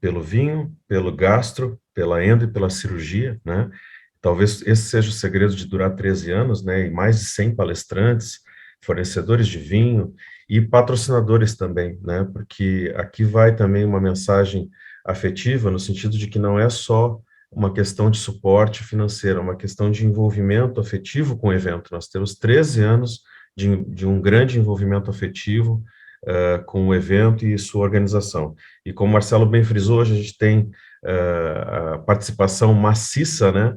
pelo vinho, pelo gastro, pela endo e pela cirurgia, né? Talvez esse seja o segredo de durar 13 anos, né? E mais de 100 palestrantes, fornecedores de vinho e patrocinadores também, né? Porque aqui vai também uma mensagem afetiva, no sentido de que não é só uma questão de suporte financeiro, é uma questão de envolvimento afetivo com o evento. Nós temos 13 anos de um grande envolvimento afetivo com o evento e sua organização. E como o Marcelo bem frisou, hoje a gente tem a participação maciça, né?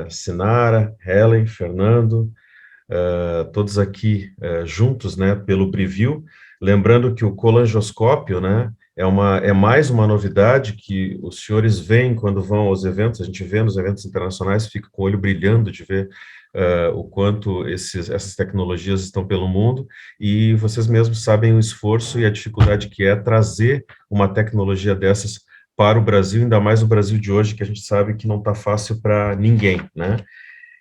Sinara, Helen, Fernando, todos aqui juntos, né, pelo Brivil. Lembrando que o colangioscópio, né, é mais uma novidade que os senhores veem quando vão aos eventos, a gente vê nos eventos internacionais, fica com o olho brilhando de ver o quanto essas tecnologias estão pelo mundo, e vocês mesmos sabem o esforço e a dificuldade que é trazer uma tecnologia dessas para o Brasil, ainda mais o Brasil de hoje, que a gente sabe que não está fácil para ninguém, né?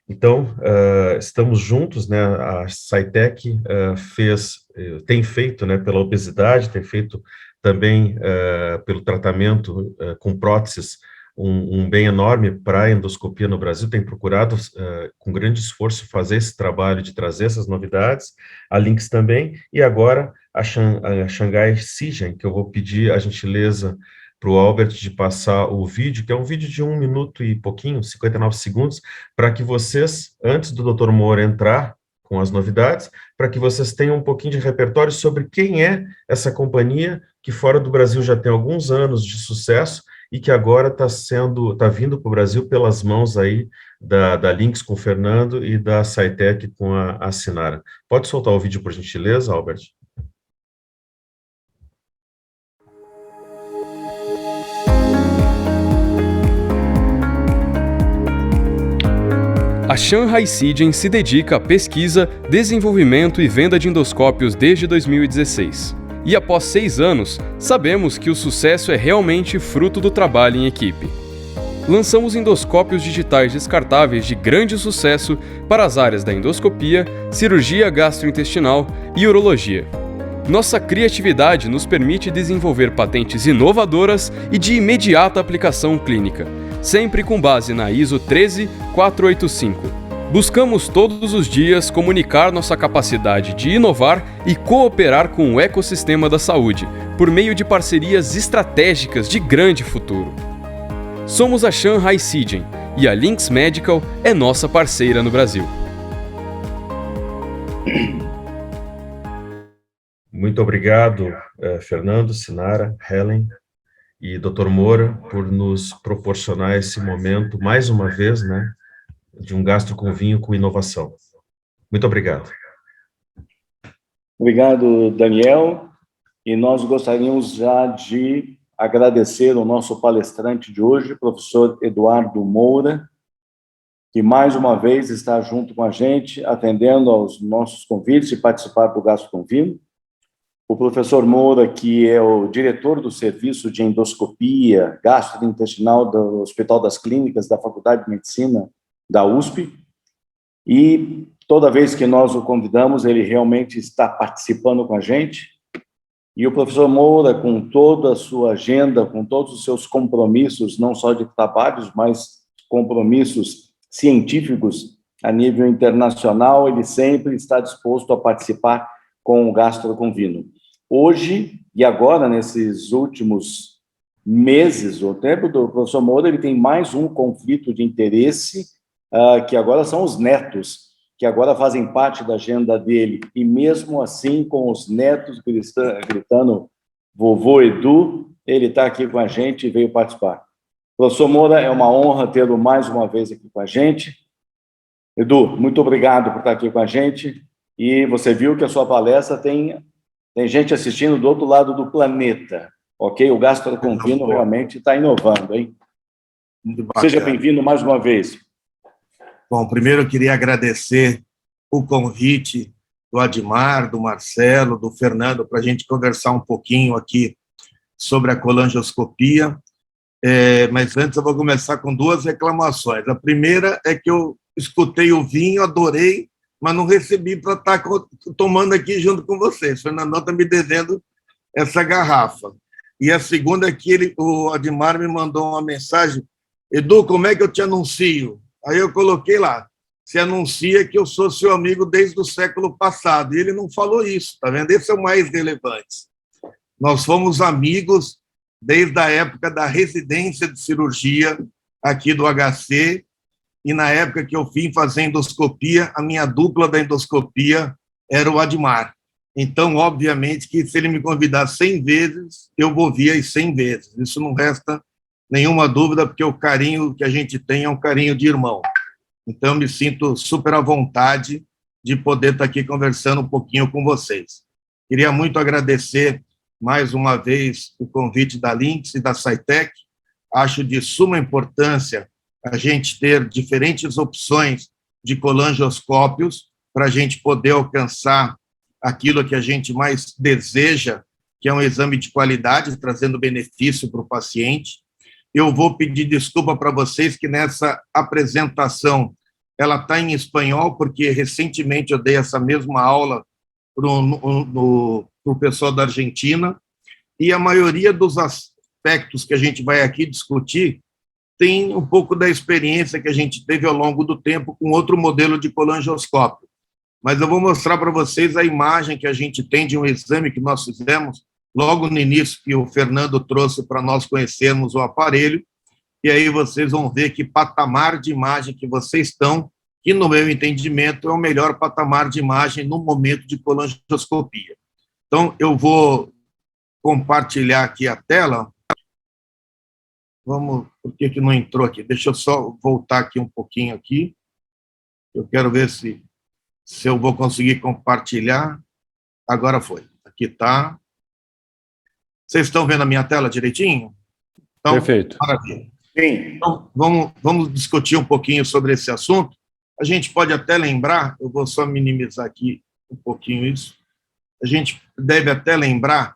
Então, estamos juntos, né? A SciTech tem feito, né, pela obesidade, tem feito também pelo tratamento com próteses, um bem enorme para a endoscopia no Brasil, tem procurado, com grande esforço, fazer esse trabalho de trazer essas novidades, a Lynx também, e agora a Shanghai Seagen, que eu vou pedir a gentileza para o Albert de passar o vídeo, que é um vídeo de 1 minuto e pouquinho, 59 segundos, para que vocês, antes do Dr. Moura entrar com as novidades, para que vocês tenham um pouquinho de repertório sobre quem é essa companhia, que fora do Brasil já tem alguns anos de sucesso, e que agora está vindo para o Brasil pelas mãos aí da Lynx com o Fernando e da SciTech com a Sinara. Pode soltar o vídeo, por gentileza, Albert? A Shanghai Seagen se dedica à pesquisa, desenvolvimento e venda de endoscópios desde 2016. E após 6 anos, sabemos que o sucesso é realmente fruto do trabalho em equipe. Lançamos endoscópios digitais descartáveis de grande sucesso para as áreas da endoscopia, cirurgia gastrointestinal e urologia. Nossa criatividade nos permite desenvolver patentes inovadoras e de imediata aplicação clínica, sempre com base na ISO 13485. Buscamos todos os dias comunicar nossa capacidade de inovar e cooperar com o ecossistema da saúde, por meio de parcerias estratégicas de grande futuro. Somos a Shanghai Seagen e a Lynx Medical é nossa parceira no Brasil. Muito obrigado, Fernando, Sinara, Helen e Dr. Moura, por nos proporcionar esse momento, mais uma vez, né, de um gastro com vinho com inovação. Muito obrigado. Obrigado, Daniel. E nós gostaríamos já de agradecer o nosso palestrante de hoje, professor Eduardo Moura, que mais uma vez está junto com a gente, atendendo aos nossos convites de participar do Gastro com Vinho. O professor Moura, que é o diretor do Serviço de Endoscopia Gastrointestinal do Hospital das Clínicas da Faculdade de Medicina da USP, e toda vez que nós o convidamos, ele realmente está participando com a gente. E o professor Moura, com toda a sua agenda, com todos os seus compromissos, não só de trabalhos, mas compromissos científicos a nível internacional, ele sempre está disposto a participar com o gastro com vino. Hoje, e agora, nesses últimos meses, o tempo do professor Moura, ele tem mais um conflito de interesse, que agora são os netos, que agora fazem parte da agenda dele, e mesmo assim, com os netos gritando vovô Edu, ele está aqui com a gente e veio participar. Professor Moura, é uma honra tê-lo mais uma vez aqui com a gente. Edu, muito obrigado por estar aqui com a gente, e você viu que a sua palestra tem gente assistindo do outro lado do planeta, ok? O Gastro com Vino realmente está inovando, hein? Seja bem-vindo mais uma vez. Bom, primeiro eu queria agradecer o convite do Admar, do Marcelo, do Fernando, para a gente conversar um pouquinho aqui sobre a colangioscopia. Mas antes eu vou começar com duas reclamações. A primeira é que eu escutei o vinho, adorei, mas não recebi para estar tomando aqui junto com vocês. O Fernandão está me devendo essa garrafa. E a segunda é que o Admar me mandou uma mensagem: Edu, como é que eu te anuncio? Aí eu coloquei lá: se anuncia que eu sou seu amigo desde o século passado. E ele não falou isso, tá vendo? Esse é o mais relevante. Nós fomos amigos desde a época da residência de cirurgia aqui do HC, e na época que eu vim fazer endoscopia, a minha dupla da endoscopia era o Admar. Então, obviamente, que se ele me convidar 100 vezes, eu vou vir as 100 vezes. Isso não resta nenhuma dúvida, porque o carinho que a gente tem é um carinho de irmão. Então, eu me sinto super à vontade de poder estar aqui conversando um pouquinho com vocês. Queria muito agradecer mais uma vez o convite da Lynx e da Cytec. Acho de suma importância a gente ter diferentes opções de colangioscópios para a gente poder alcançar aquilo que a gente mais deseja, que é um exame de qualidade, trazendo benefício para o paciente. Eu vou pedir desculpa para vocês que nessa apresentação ela está em espanhol, porque recentemente eu dei essa mesma aula para o pessoal da Argentina, e a maioria dos aspectos que a gente vai aqui discutir tem um pouco da experiência que a gente teve ao longo do tempo com outro modelo de colangioscópio. Mas eu vou mostrar para vocês a imagem que a gente tem de um exame que nós fizemos logo no início, que o Fernando trouxe para nós conhecermos o aparelho, e aí vocês vão ver que patamar de imagem que vocês estão, que no meu entendimento é o melhor patamar de imagem no momento de colangioscopia. Então, eu vou compartilhar aqui a tela. Vamos, por que não entrou aqui? Deixa eu só voltar aqui um pouquinho aqui. Eu quero ver se eu vou conseguir compartilhar. Agora foi. Aqui está. Vocês estão vendo a minha tela direitinho? Então, perfeito. Maravilha. Sim. Então, vamos discutir um pouquinho sobre esse assunto. A gente pode até lembrar, eu vou só minimizar aqui um pouquinho isso, a gente deve até lembrar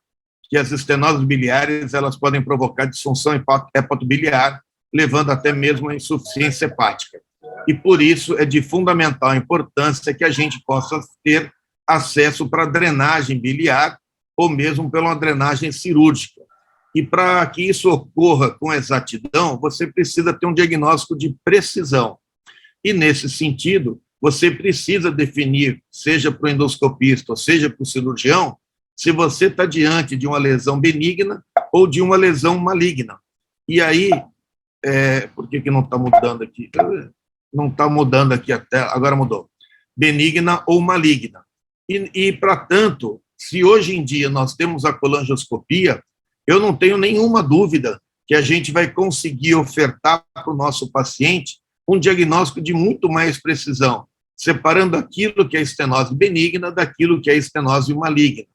que as estenoses biliares elas podem provocar disfunção hepatobiliar, levando até mesmo a insuficiência hepática. E por isso é de fundamental importância que a gente possa ter acesso para drenagem biliar ou mesmo pela uma drenagem cirúrgica. E para que isso ocorra com exatidão, você precisa ter um diagnóstico de precisão. E nesse sentido, você precisa definir, seja para o endoscopista ou seja para o cirurgião, se você está diante de uma lesão benigna ou de uma lesão maligna. E aí, por que não está mudando aqui? Não está mudando aqui a tela, agora mudou. Benigna ou maligna. E, para tanto, se hoje em dia nós temos a colangioscopia, eu não tenho nenhuma dúvida que a gente vai conseguir ofertar para o nosso paciente um diagnóstico de muito mais precisão, separando aquilo que é estenose benigna daquilo que é estenose maligna,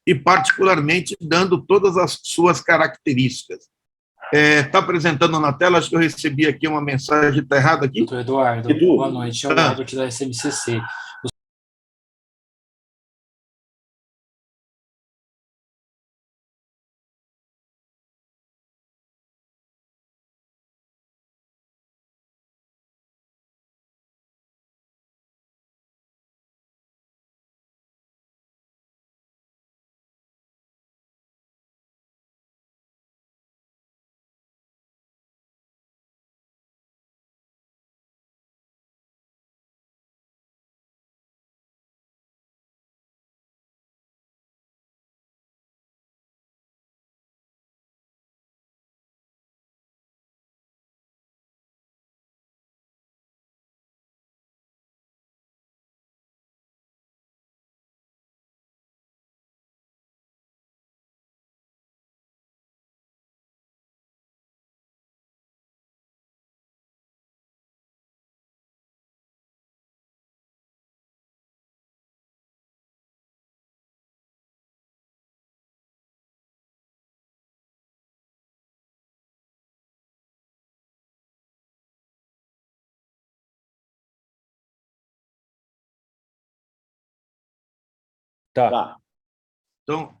e particularmente dando todas as suas características. Está apresentando na tela, acho que eu recebi aqui uma mensagem, está errado aqui? Doutor Eduardo, boa noite, é o Robert da SMCC. Tá. Então,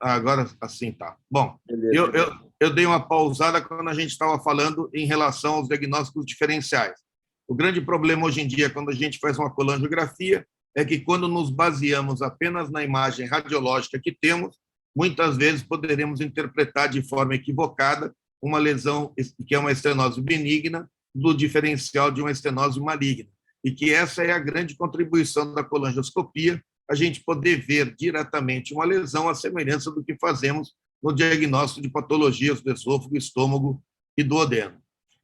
agora assim tá. Bom, Beleza. eu dei uma pausada quando a gente estava falando em relação aos diagnósticos diferenciais. O grande problema hoje em dia, quando a gente faz uma colangiografia, é que quando nos baseamos apenas na imagem radiológica que temos, muitas vezes poderemos interpretar de forma equivocada uma lesão que é uma estenose benigna do diferencial de uma estenose maligna. E que essa é a grande contribuição da colangioscopia, a gente poder ver diretamente uma lesão à semelhança do que fazemos no diagnóstico de patologias do esôfago, estômago e duodeno.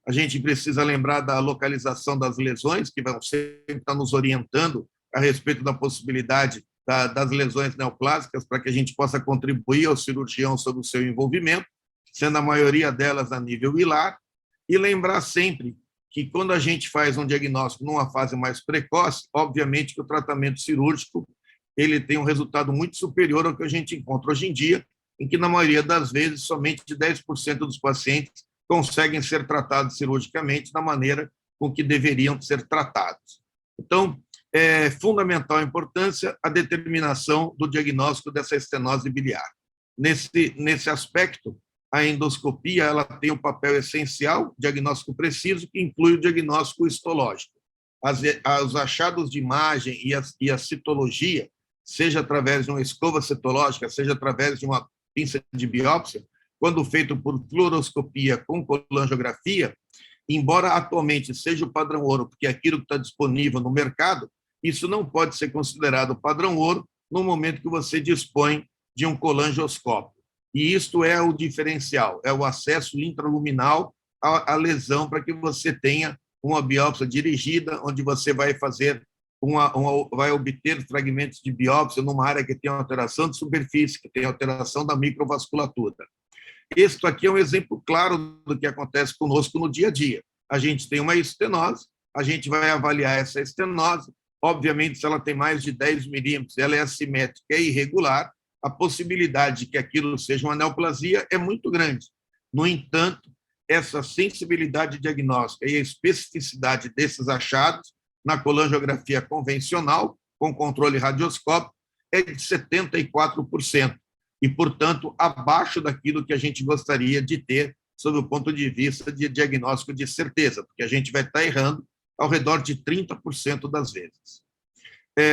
A gente precisa lembrar da localização das lesões, que vão sempre estar nos orientando a respeito da possibilidade das lesões neoplásicas, para que a gente possa contribuir ao cirurgião sobre o seu envolvimento, sendo a maioria delas a nível hilar, e lembrar sempre que quando a gente faz um diagnóstico numa fase mais precoce, obviamente que o tratamento cirúrgico ele tem um resultado muito superior ao que a gente encontra hoje em dia, em que, na maioria das vezes, somente 10% dos pacientes conseguem ser tratados cirurgicamente da maneira com que deveriam ser tratados. Então, é fundamental a importância a determinação do diagnóstico dessa estenose biliar. Nesse aspecto, a endoscopia ela tem um papel essencial, diagnóstico preciso, que inclui o diagnóstico histológico. Os achados de imagem e a citologia, seja através de uma escova citológica, seja através de uma pinça de biópsia, quando feito por fluoroscopia com colangiografia, embora atualmente seja o padrão ouro, porque é aquilo que está disponível no mercado, isso não pode ser considerado padrão ouro no momento que você dispõe de um colangioscópio. E isto é o diferencial, é o acesso intraluminal à lesão para que você tenha uma biópsia dirigida, onde você vai fazer vai obter fragmentos de biópsia numa área que tem alteração de superfície, que tem alteração da microvasculatura. Este aqui é um exemplo claro do que acontece conosco no dia a dia. A gente tem uma estenose, a gente vai avaliar essa estenose, obviamente, se ela tem mais de 10 milímetros, ela é assimétrica, é irregular, a possibilidade de que aquilo seja uma neoplasia é muito grande. No entanto, essa sensibilidade diagnóstica e a especificidade desses achados na colangiografia convencional, com controle radioscópico, é de 74%, e, portanto, abaixo daquilo que a gente gostaria de ter sob o ponto de vista de diagnóstico de certeza, porque a gente vai estar errando ao redor de 30% das vezes.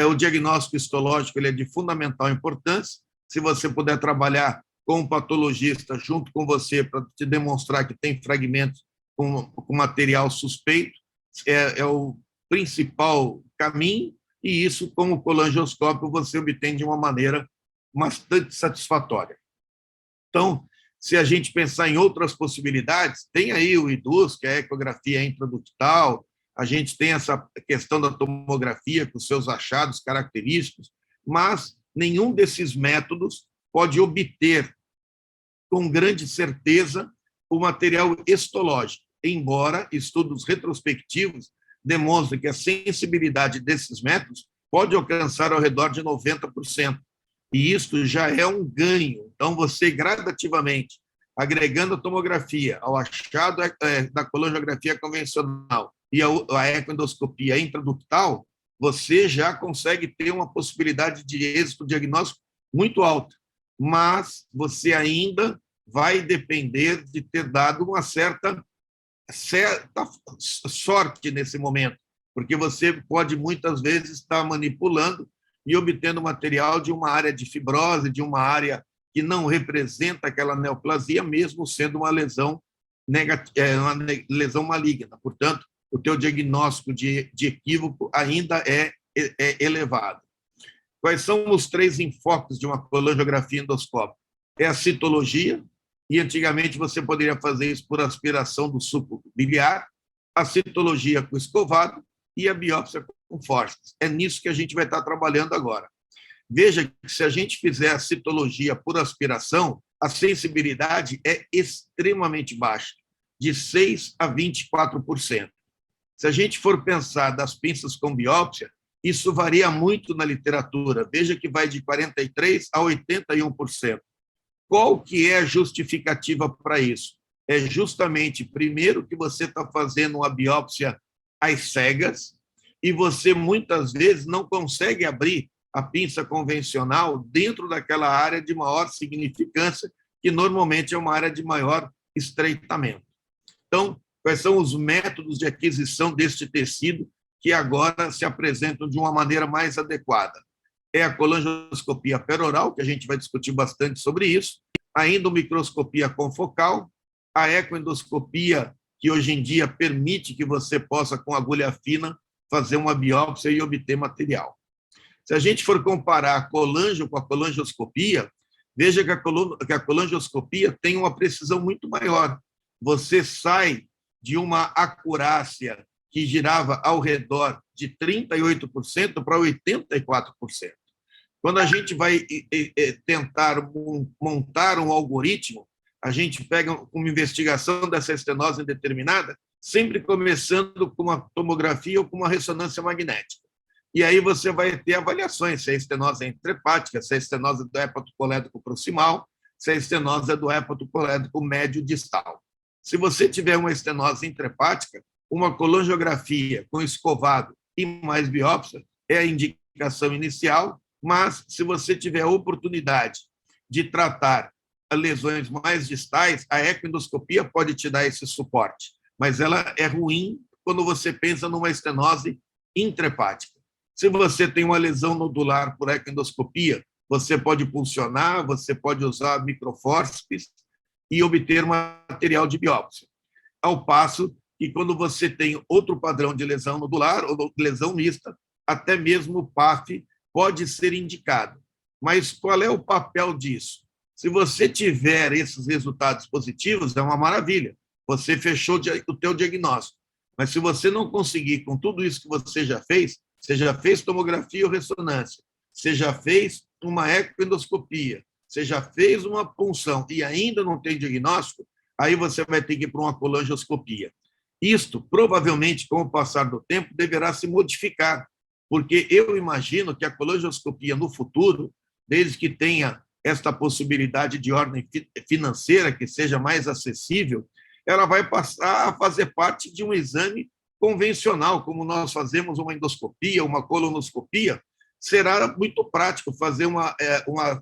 O diagnóstico histológico ele é de fundamental importância. Se você puder trabalhar com um patologista junto com você para te demonstrar que tem fragmentos com material suspeito, é o principal caminho, e isso, com o colangioscópio, você obtém de uma maneira bastante satisfatória. Então, se a gente pensar em outras possibilidades, tem aí o IDUS, que é a ecografia intraductal, a gente tem essa questão da tomografia com seus achados característicos, mas nenhum desses métodos pode obter com grande certeza o material histológico, embora estudos retrospectivos demonstrem que a sensibilidade desses métodos pode alcançar ao redor de 90%. E isso já é um ganho. Então, você gradativamente, agregando a tomografia ao achado da colangiografia convencional e a ecoendoscopia intraductal, você já consegue ter uma possibilidade de êxito diagnóstico muito alta, mas você ainda vai depender de ter dado uma certa sorte nesse momento, porque você pode muitas vezes estar manipulando e obtendo material de uma área de fibrose, de uma área que não representa aquela neoplasia, mesmo sendo uma lesão maligna. Portanto, o teu diagnóstico de equívoco ainda é elevado. Quais são os 3 enfoques de uma colangiografia endoscópica? É a citologia, e antigamente você poderia fazer isso por aspiração do suco biliar, a citologia com escovado e a biópsia com forceps. É nisso que a gente vai estar trabalhando agora. Veja que se a gente fizer a citologia por aspiração, a sensibilidade é extremamente baixa, de 6% a 24%. Se a gente for pensar das pinças com biópsia, isso varia muito na literatura. Veja que vai de 43% a 81%. Qual que é a justificativa para isso? É justamente, primeiro, que você está fazendo uma biópsia às cegas e você, muitas vezes, não consegue abrir a pinça convencional dentro daquela área de maior significância, que normalmente é uma área de maior estreitamento. Então, quais são os métodos de aquisição deste tecido que agora se apresentam de uma maneira mais adequada? É a colangioscopia peroral, que a gente vai discutir bastante sobre isso, a endomicroscopia confocal, a ecoendoscopia, que hoje em dia permite que você possa, com agulha fina, fazer uma biópsia e obter material. Se a gente for comparar a colangio com a colangioscopia, veja que a colangioscopia tem uma precisão muito maior. Você sai de uma acurácia que girava ao redor de 38% para 84%. Quando a gente vai tentar montar um algoritmo, a gente pega uma investigação dessa estenose indeterminada, sempre começando com uma tomografia ou com uma ressonância magnética. E aí você vai ter avaliações, se a estenose é intrahepática, se a estenose é do hépato colédoco proximal, se a estenose é do hépato colédoco médio distal. Se você tiver uma estenose intrahepática, uma colangiografia com escovado e mais biópsia é a indicação inicial, mas se você tiver a oportunidade de tratar lesões mais distais, a ecoendoscopia pode te dar esse suporte, mas ela é ruim quando você pensa numa estenose intrahepática. Se você tem uma lesão nodular por ecoendoscopia, você pode pulsionar, você pode usar microfórceps e obter material de biópsia. Ao passo que quando você tem outro padrão de lesão nodular ou lesão mista, até mesmo o PAF pode ser indicado. Mas qual é o papel disso? Se você tiver esses resultados positivos, é uma maravilha. Você fechou o teu diagnóstico. Mas se você não conseguir, com tudo isso que você já fez tomografia ou ressonância, você já fez uma ecoendoscopia, você já fez uma punção e ainda não tem diagnóstico, aí você vai ter que ir para uma colangioscopia. Isto, provavelmente, com o passar do tempo, deverá se modificar, porque eu imagino que a colangioscopia no futuro, desde que tenha esta possibilidade de ordem financeira que seja mais acessível, ela vai passar a fazer parte de um exame convencional, como nós fazemos uma endoscopia, uma colonoscopia. Será muito prático fazer uma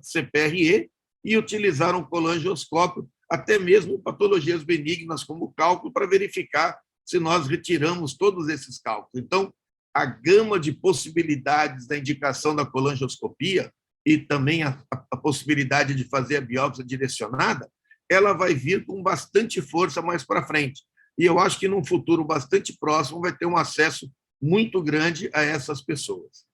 CPRE e utilizar um colangioscópio, até mesmo em patologias benignas, como cálculo, para verificar se nós retiramos todos esses cálculos. Então, a gama de possibilidades da indicação da colangioscopia e também a possibilidade de fazer a biópsia direcionada, ela vai vir com bastante força mais para frente. E eu acho que, num futuro bastante próximo, vai ter um acesso muito grande a essas pessoas.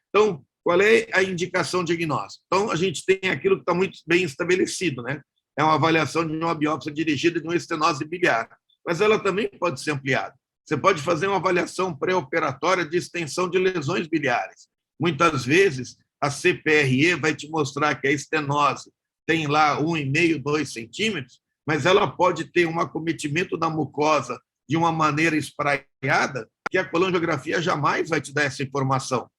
Então, qual é a indicação diagnóstica? Então, a gente tem aquilo que está muito bem estabelecido, né? É uma avaliação de uma biópsia dirigida de uma estenose biliar, mas ela também pode ser ampliada. Você pode fazer uma avaliação pré-operatória de extensão de lesões biliares. Muitas vezes, a CPRE vai te mostrar que a estenose tem lá 1,5, 2 centímetros, mas ela pode ter um acometimento da mucosa de uma maneira espraiada que a colangiografia jamais vai te dar essa informação,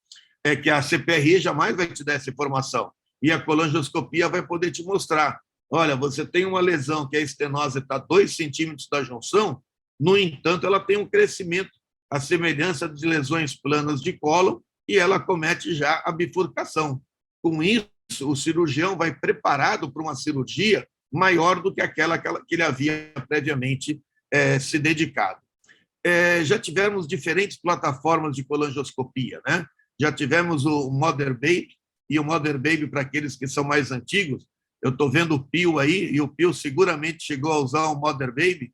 que a CPRE jamais vai te dar essa informação, e a colangioscopia vai poder te mostrar, olha, você tem uma lesão que a estenose está 2 centímetros da junção, no entanto, ela tem um crescimento à semelhança de lesões planas de cólon e ela comete já a bifurcação. Com isso, o cirurgião vai preparado para uma cirurgia maior do que aquela que ele havia previamente se dedicado. Já tivemos diferentes plataformas de colangioscopia, né? Já tivemos o Mother Baby, e o Mother Baby, para aqueles que são mais antigos, eu estou vendo o Pio aí, e o Pio seguramente chegou a usar o Mother Baby.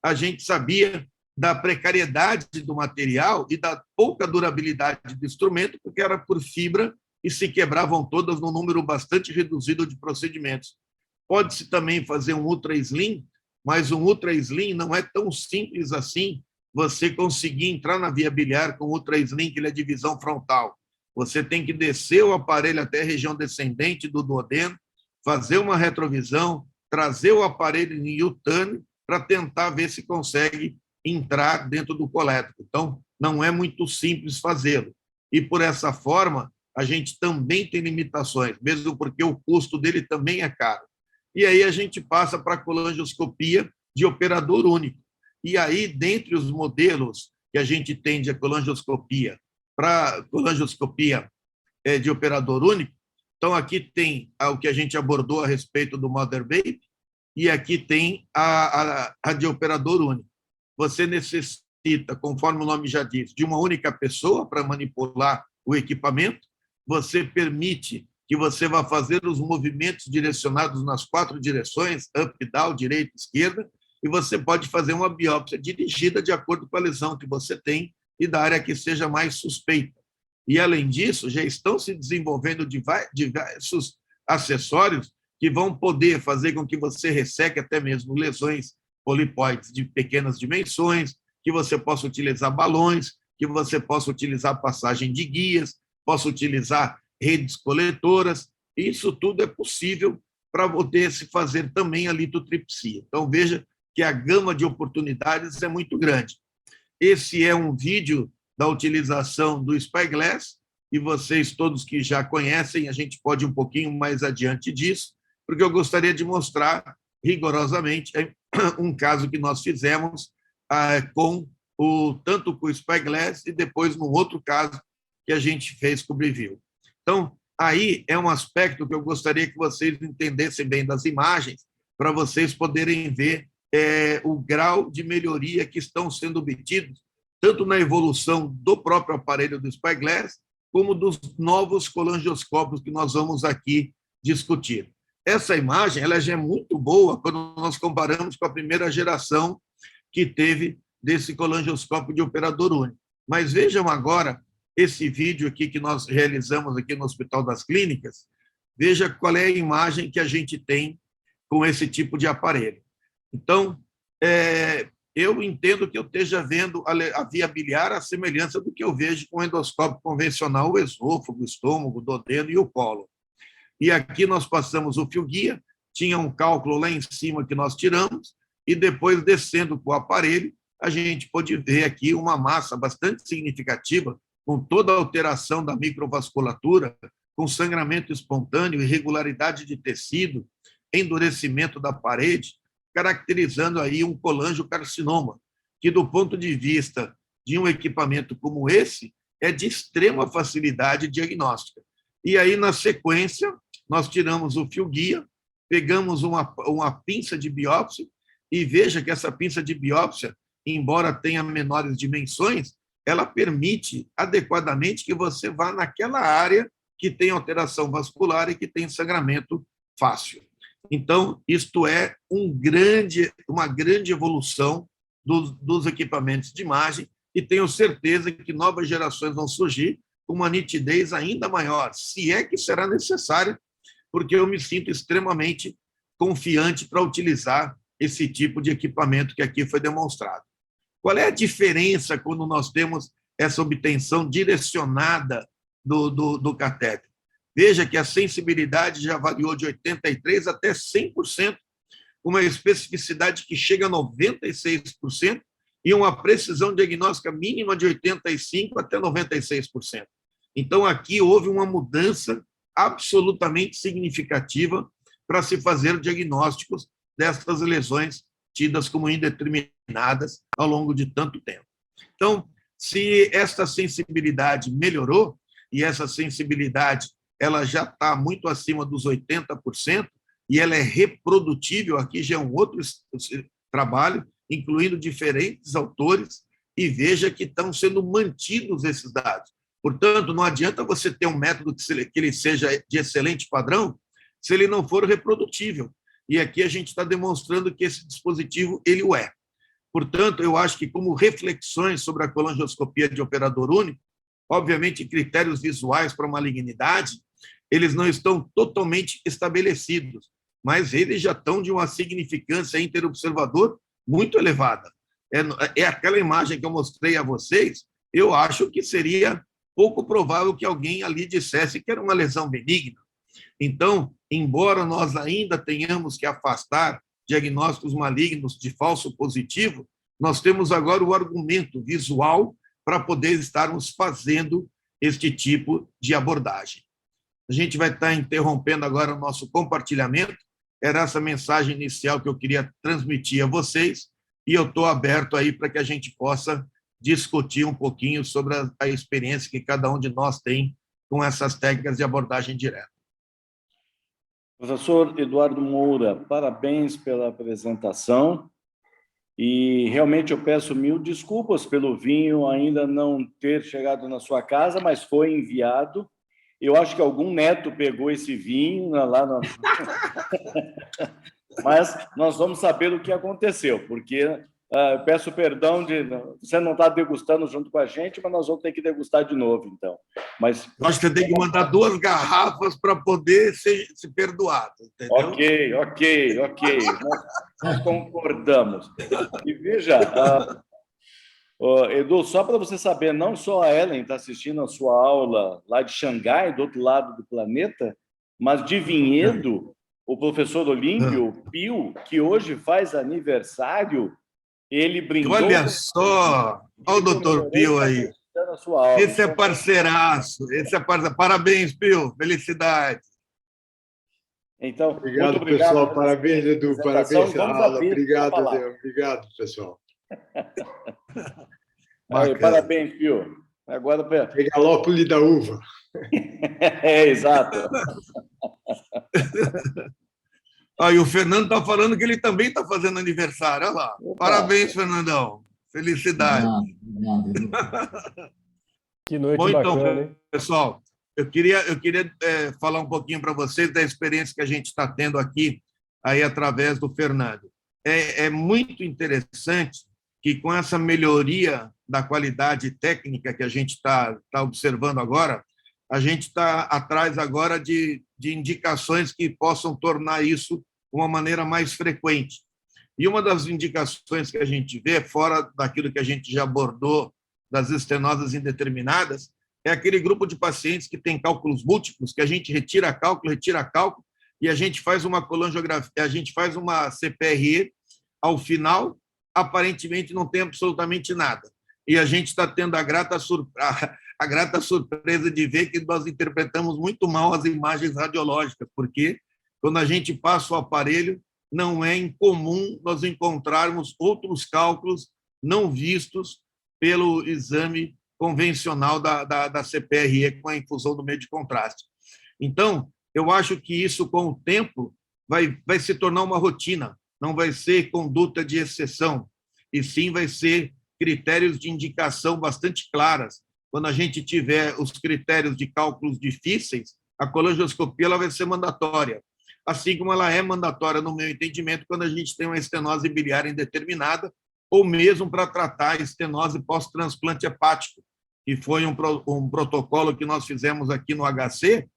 A gente sabia da precariedade do material e da pouca durabilidade do instrumento, porque era por fibra e se quebravam todas num número bastante reduzido de procedimentos. Pode-se também fazer um Ultra Slim, mas um Ultra Slim não é tão simples assim você conseguir entrar na via biliar com o Ultra Slim, que ele é divisão frontal. Você tem que descer o aparelho até a região descendente do duodeno, fazer uma retrovisão, trazer o aparelho em U-turn para tentar ver se consegue entrar dentro do colédoco. Então, não é muito simples fazê-lo. E, por essa forma, a gente também tem limitações, mesmo porque o custo dele também é caro. E aí a gente passa para a colangioscopia de operador único. E aí, dentre os modelos que a gente tem de colangioscopia, para colangioscopia de operador único. Então, aqui tem o que a gente abordou a respeito do Mother Baby, e aqui tem a de operador único. Você necessita, conforme o nome já diz, de uma única pessoa para manipular o equipamento. Você permite que você vá fazer os movimentos direcionados nas 4 direções, up, down, direita, esquerda, e você pode fazer uma biópsia dirigida de acordo com a lesão que você tem e da área que seja mais suspeita. E, além disso, já estão se desenvolvendo diversos acessórios que vão poder fazer com que você resseque até mesmo lesões polipóides de pequenas dimensões, que você possa utilizar balões, que você possa utilizar passagem de guias, possa utilizar redes coletoras. Isso tudo é possível para poder se fazer também a litotripsia. Então, veja que a gama de oportunidades é muito grande. Esse é um vídeo da utilização do Spyglass, e vocês todos que já conhecem, a gente pode ir um pouquinho mais adiante disso, porque eu gostaria de mostrar rigorosamente um caso que nós fizemos tanto com o Spyglass e depois num outro caso que a gente fez com o Breville. Então, aí é um aspecto que eu gostaria que vocês entendessem bem das imagens, para vocês poderem ver o grau de melhoria que estão sendo obtidos, tanto na evolução do próprio aparelho do Spyglass, como dos novos colangioscópios que nós vamos aqui discutir. Essa imagem ela já é muito boa quando nós comparamos com a primeira geração que teve desse colangioscópio de operador único. Mas vejam agora esse vídeo aqui que nós realizamos aqui no Hospital das Clínicas. Veja qual é a imagem que a gente tem com esse tipo de aparelho. Então, eu entendo que eu esteja vendo a via biliar a semelhança do que eu vejo com o endoscópio convencional, o esôfago, o estômago, o duodeno e o cólon. E aqui nós passamos o fio-guia, tinha um cálculo lá em cima que nós tiramos, e depois, descendo com o aparelho, a gente pôde ver aqui uma massa bastante significativa, com toda a alteração da microvasculatura, com sangramento espontâneo, irregularidade de tecido, endurecimento da parede, caracterizando aí um colangiocarcinoma, que, do ponto de vista de um equipamento como esse, é de extrema facilidade diagnóstica. E aí, na sequência, nós tiramos o fio-guia, pegamos uma pinça de biópsia, e veja que essa pinça de biópsia, embora tenha menores dimensões, ela permite adequadamente que você vá naquela área que tem alteração vascular e que tem sangramento fácil. Então, isto é uma grande evolução dos equipamentos de imagem, e tenho certeza que novas gerações vão surgir com uma nitidez ainda maior, se é que será necessário, porque eu me sinto extremamente confiante para utilizar esse tipo de equipamento que aqui foi demonstrado. Qual é a diferença quando nós temos essa obtenção direcionada do catéter? Veja que a sensibilidade já variou de 83% até 100%, uma especificidade que chega a 96%, e uma precisão diagnóstica mínima de 85% até 96%. Então, aqui houve uma mudança absolutamente significativa para se fazer diagnósticos destas lesões tidas como indeterminadas ao longo de tanto tempo. Então, se esta sensibilidade melhorou, e essa sensibilidade ela já está muito acima dos 80%, e ela é reprodutível, aqui já é um outro trabalho, incluindo diferentes autores, e veja que estão sendo mantidos esses dados. Portanto, não adianta você ter um método que ele seja de excelente padrão, se ele não for reprodutível. E aqui a gente está demonstrando que esse dispositivo, ele o é. Portanto, eu acho que, como reflexões sobre a colangioscopia de operador único, obviamente, critérios visuais para malignidade, eles não estão totalmente estabelecidos, mas eles já estão de uma significância interobservador muito elevada. É aquela imagem que eu mostrei a vocês, eu acho que seria pouco provável que alguém ali dissesse que era uma lesão benigna. Então, embora nós ainda tenhamos que afastar diagnósticos malignos de falso positivo, nós temos agora o argumento visual para poder estarmos fazendo este tipo de abordagem. A gente vai estar interrompendo agora o nosso compartilhamento. Era essa mensagem inicial que eu queria transmitir a vocês, e eu estou aberto aí para que a gente possa discutir um pouquinho sobre a experiência que cada um de nós tem com essas técnicas de abordagem direta. Professor Eduardo Moura, parabéns pela apresentação. E realmente eu peço mil desculpas pelo vinho ainda não ter chegado na sua casa, mas foi enviado. Eu acho que algum neto pegou esse vinho lá no... Mas nós vamos saber o que aconteceu, porque eu peço perdão de você não estar degustando junto com a gente, mas nós vamos ter que degustar de novo, então. Mas eu acho que você tem que mandar 2 garrafas para poder ser perdoado, entendeu? Ok. Nós concordamos. E veja, Edu, só para você saber, não só a Ellen está assistindo a sua aula lá de Xangai, do outro lado do planeta, mas de Vinhedo, o professor Olímpio, o Pio, que hoje faz aniversário, ele brindou... Olha só, olha o doutor Pio aí. Esse é parceiraço, Parabéns, Pio, felicidade. Então, obrigado, muito obrigado, pessoal. Parabéns, Edu. Parabéns pela aula. Obrigado, Deus. Obrigado, pessoal. Aí, parabéns, Pio. Agora Regalópolis da uva. Exato. E o Fernando está falando que ele também está fazendo aniversário. Olha lá. Opa. Parabéns, Fernandão. Felicidade. Que noite bom, bacana, então, hein? pessoal, eu queria falar um pouquinho para vocês da experiência que a gente está tendo aqui, aí através do Fernando. É muito interessante que, com essa melhoria da qualidade técnica que a gente está observando agora, a gente está atrás agora de indicações que possam tornar isso uma maneira mais frequente. E uma das indicações que a gente vê, fora daquilo que a gente já abordou, das estenoses indeterminadas, é aquele grupo de pacientes que tem cálculos múltiplos, que a gente retira cálculo, e a gente faz uma colangiografia, a gente faz uma CPRE, ao final, aparentemente não tem absolutamente nada. E a gente está tendo a grata surpresa de ver que nós interpretamos muito mal as imagens radiológicas, porque quando a gente passa o aparelho, não é incomum nós encontrarmos outros cálculos não vistos pelo exame convencional da CPRE com a infusão do meio de contraste. Então, eu acho que isso, com o tempo, vai se tornar uma rotina, não vai ser conduta de exceção, e sim vai ser critérios de indicação bastante claras. Quando a gente tiver os critérios de cálculos difíceis, a colangioscopia ela vai ser mandatória, assim como ela é mandatória, no meu entendimento, quando a gente tem uma estenose biliar indeterminada, ou mesmo para tratar a estenose pós-transplante hepático, que foi um protocolo que nós fizemos aqui no HC,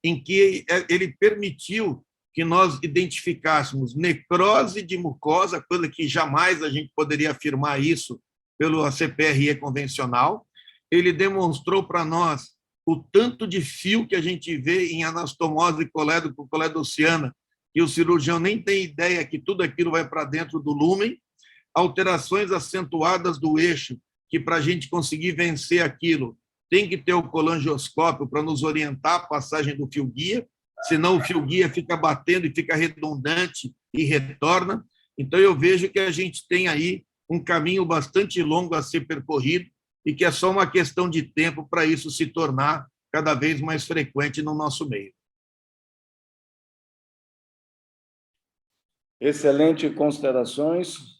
em que ele permitiu que nós identificássemos necrose de mucosa, coisa que jamais a gente poderia afirmar isso pelo CPRE convencional. Ele demonstrou para nós o tanto de fio que a gente vê em anastomose coledociana, que o cirurgião nem tem ideia que tudo aquilo vai para dentro do lúmen, alterações acentuadas do eixo, que para a gente conseguir vencer aquilo, tem que ter o colangioscópio para nos orientar a passagem do fio-guia, senão o fio-guia fica batendo e fica redundante e retorna. Então, eu vejo que a gente tem aí um caminho bastante longo a ser percorrido e que é só uma questão de tempo para isso se tornar cada vez mais frequente no nosso meio. Excelente considerações.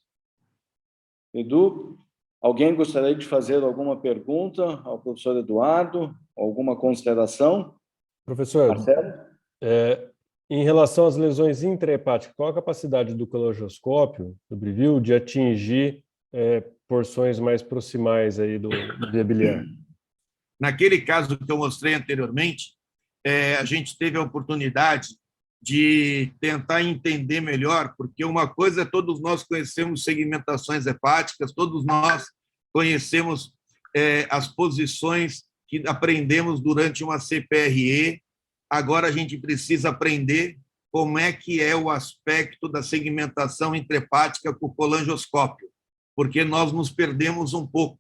Edu, alguém gostaria de fazer alguma pergunta ao professor Eduardo? Alguma consideração? Professor, Marcelo? Em relação às lesões intrahepáticas, qual a capacidade do colangioscópio, do Brivil, de atingir porções mais proximais aí do via biliar? Naquele caso que eu mostrei anteriormente, a gente teve a oportunidade de tentar entender melhor, porque uma coisa é todos nós conhecemos segmentações hepáticas, todos nós conhecemos as posições que aprendemos durante uma CPRE. Agora a gente precisa aprender como é que é o aspecto da segmentação intrahepática com o colangioscópio, porque nós nos perdemos um pouco.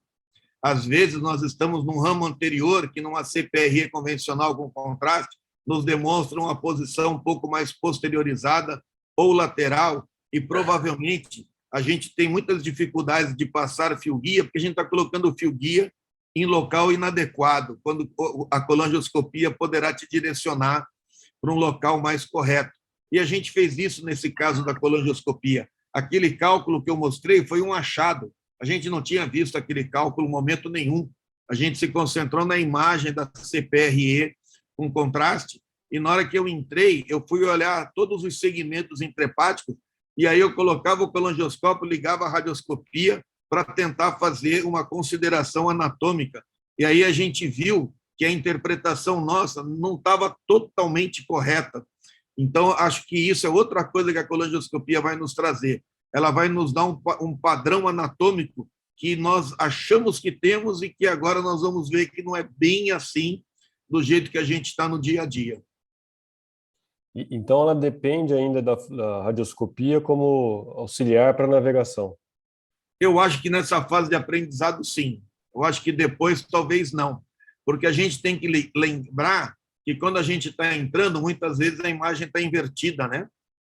Às vezes nós estamos num ramo anterior que numa CPRE convencional com contraste nos demonstra uma posição um pouco mais posteriorizada ou lateral, e provavelmente a gente tem muitas dificuldades de passar fio-guia, porque a gente está colocando o fio-guia em local inadequado, quando a colangioscopia poderá te direcionar para um local mais correto. E a gente fez isso nesse caso da colangioscopia. Aquele cálculo que eu mostrei foi um achado. A gente não tinha visto aquele cálculo em momento nenhum. A gente se concentrou na imagem da CPRE com contraste, e na hora que eu entrei, eu fui olhar todos os segmentos intrahepáticos, e aí eu colocava o colangioscópio, ligava a radioscopia para tentar fazer uma consideração anatômica. E aí a gente viu que a interpretação nossa não estava totalmente correta. Então, acho que isso é outra coisa que a colangioscopia vai nos trazer. Ela vai nos dar um padrão anatômico que nós achamos que temos e que agora nós vamos ver que não é bem assim do jeito que a gente está no dia a dia. Então, ela depende ainda da radioscopia como auxiliar para a navegação. Eu acho que nessa fase de aprendizado, sim. Eu acho que depois, talvez não. Porque a gente tem que lembrar que quando a gente está entrando, muitas vezes a imagem está invertida, né?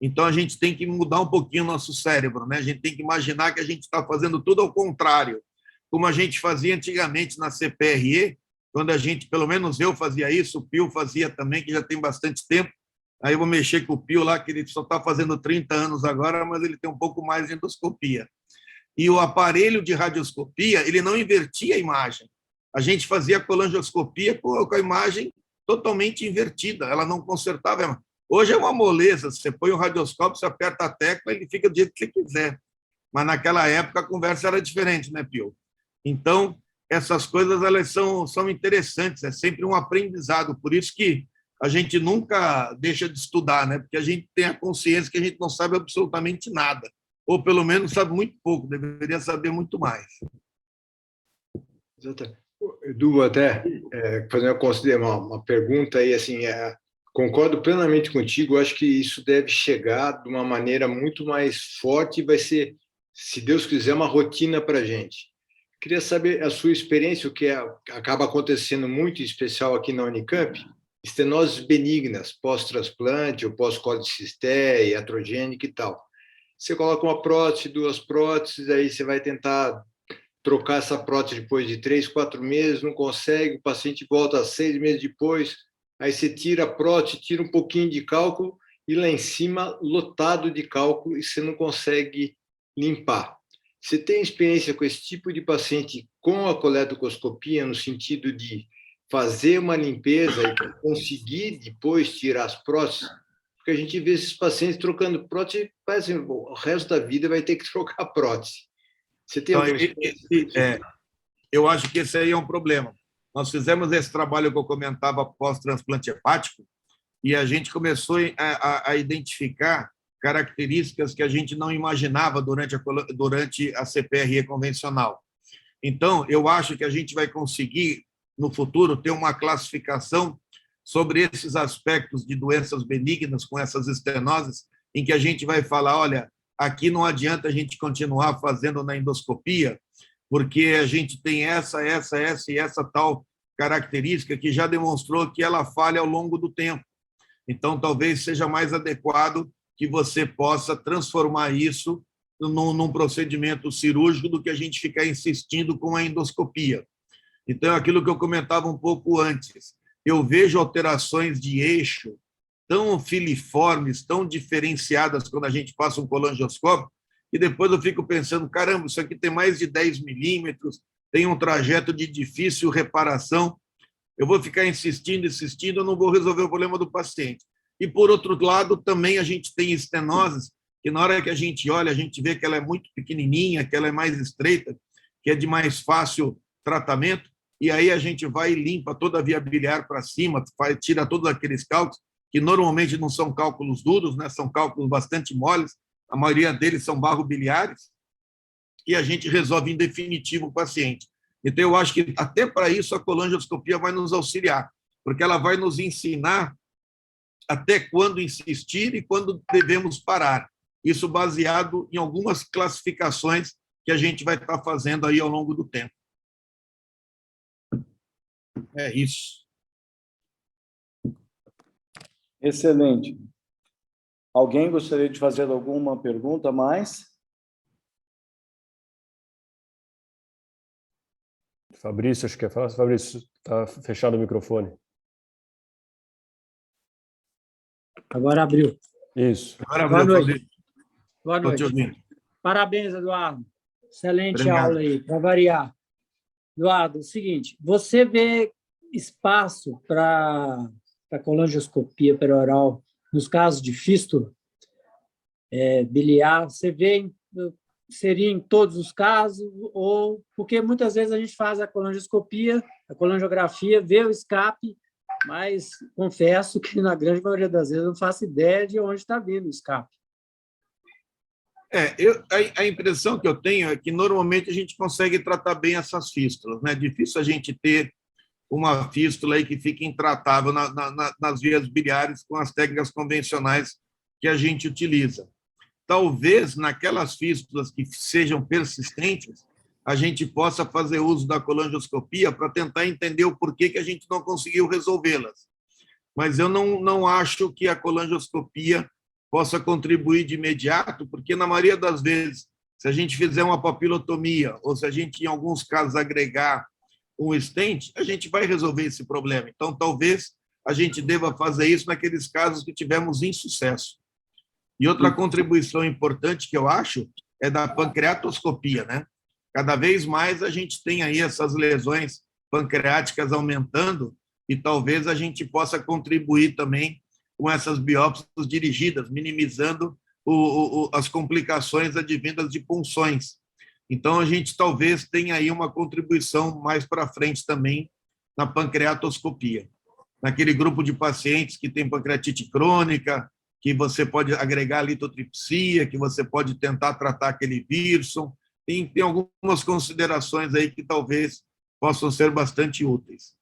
Então, a gente tem que mudar um pouquinho o nosso cérebro, né? A gente tem que imaginar que a gente está fazendo tudo ao contrário, como a gente fazia antigamente na CPRE, quando a gente, pelo menos eu fazia isso, o Pio fazia também, que já tem bastante tempo. Aí eu vou mexer com o Pio lá, que ele só está fazendo 30 anos agora, mas ele tem um pouco mais de endoscopia. E o aparelho de radioscopia, ele não invertia a imagem. A gente fazia a colangioscopia com a imagem totalmente invertida, ela não consertava. Hoje é uma moleza, você põe o radioscópio, você aperta a tecla, ele fica do jeito que você quiser. Mas naquela época a conversa era diferente, né, Pio? Então, essas coisas elas são interessantes, é sempre um aprendizado, por isso que a gente nunca deixa de estudar, né? Porque a gente tem a consciência que a gente não sabe absolutamente nada, ou pelo menos sabe muito pouco, deveria saber muito mais. Edu, até fazer uma pergunta aí, assim, concordo plenamente contigo, acho que isso deve chegar de uma maneira muito mais forte e vai ser, se Deus quiser, uma rotina para a gente. Queria saber a sua experiência, o que acaba acontecendo muito especial aqui na Unicamp, estenoses benignas, pós-transplante ou pós-colicistée, iatrogênica e tal. Você coloca uma prótese, 2 próteses, aí você vai tentar trocar essa prótese depois de 3, 4 meses, não consegue, o paciente volta 6 meses depois, aí você tira a prótese, tira um pouquinho de cálculo e lá em cima lotado de cálculo e você não consegue limpar. Você tem experiência com esse tipo de paciente com a colectoscopia, no sentido de fazer uma limpeza e conseguir depois tirar as próteses? Porque a gente vê esses pacientes trocando prótese, parece que o resto da vida vai ter que trocar prótese. Você tem alguma experiência? Eu acho que esse aí é um problema. Nós fizemos esse trabalho que eu comentava pós-transplante hepático e a gente começou a identificar características que a gente não imaginava durante a CPRE convencional. Então, eu acho que a gente vai conseguir, no futuro, ter uma classificação sobre esses aspectos de doenças benignas com essas estenoses, em que a gente vai falar, olha, aqui não adianta a gente continuar fazendo na endoscopia, porque a gente tem essa e essa tal característica que já demonstrou que ela falha ao longo do tempo. Então, talvez seja mais adequado que você possa transformar isso num procedimento cirúrgico do que a gente ficar insistindo com a endoscopia. Então, aquilo que eu comentava um pouco antes, eu vejo alterações de eixo tão filiformes, tão diferenciadas quando a gente passa um colangioscópio, e depois eu fico pensando, caramba, isso aqui tem mais de 10 milímetros, tem um trajeto de difícil reparação, eu vou ficar insistindo, eu não vou resolver o problema do paciente. E, por outro lado, também a gente tem estenoses, que na hora que a gente olha, a gente vê que ela é muito pequenininha, que ela é mais estreita, que é de mais fácil tratamento, e aí a gente vai e limpa toda a via biliar para cima, tira todos aqueles cálculos, que normalmente não são cálculos duros, né? São cálculos bastante moles, a maioria deles são barro-biliares, e a gente resolve em definitivo o paciente. Então, eu acho que até para isso a colangioscopia vai nos auxiliar, porque ela vai nos ensinar até quando insistir e quando devemos parar. Isso baseado em algumas classificações que a gente vai estar fazendo aí ao longo do tempo. É isso. Excelente. Alguém gostaria de fazer alguma pergunta mais? Fabrício, acho que é fácil. Fabrício, está fechado o microfone. Agora abriu. Isso. Agora Boa abriu, noite. Fabrício. Boa Estou te noite. ouvindo. Parabéns, Eduardo. Excelente Obrigado. aula aí, para variar. Eduardo, é o seguinte, você vê espaço para colangioscopia perioral nos casos de fístula biliar? Você vê, seria em todos os casos? Ou porque muitas vezes a gente faz a colangioscopia, a colangiografia, vê o escape, mas confesso que na grande maioria das vezes eu não faço ideia de onde está vindo o escape. A impressão que eu tenho é que normalmente a gente consegue tratar bem essas fístulas, né? É difícil a gente ter uma fístula aí que fique intratável nas vias biliares com as técnicas convencionais que a gente utiliza. Talvez naquelas fístulas que sejam persistentes, a gente possa fazer uso da colangioscopia para tentar entender o porquê que a gente não conseguiu resolvê-las. Mas eu não acho que a colangioscopia possa contribuir de imediato, porque na maioria das vezes, se a gente fizer uma papilotomia, ou se a gente, em alguns casos, agregar um stent, a gente vai resolver esse problema. Então, talvez a gente deva fazer isso naqueles casos que tivemos insucesso. E outra contribuição importante que eu acho é da pancreatoscopia, né? Cada vez mais a gente tem aí essas lesões pancreáticas aumentando e talvez a gente possa contribuir também com essas biópsias dirigidas, minimizando as complicações advindas de punções. Então, a gente talvez tenha aí uma contribuição mais para frente também na pancreatoscopia. Naquele grupo de pacientes que tem pancreatite crônica, que você pode agregar litotripsia, que você pode tentar tratar aquele Wilson. Tem algumas considerações aí que talvez possam ser bastante úteis.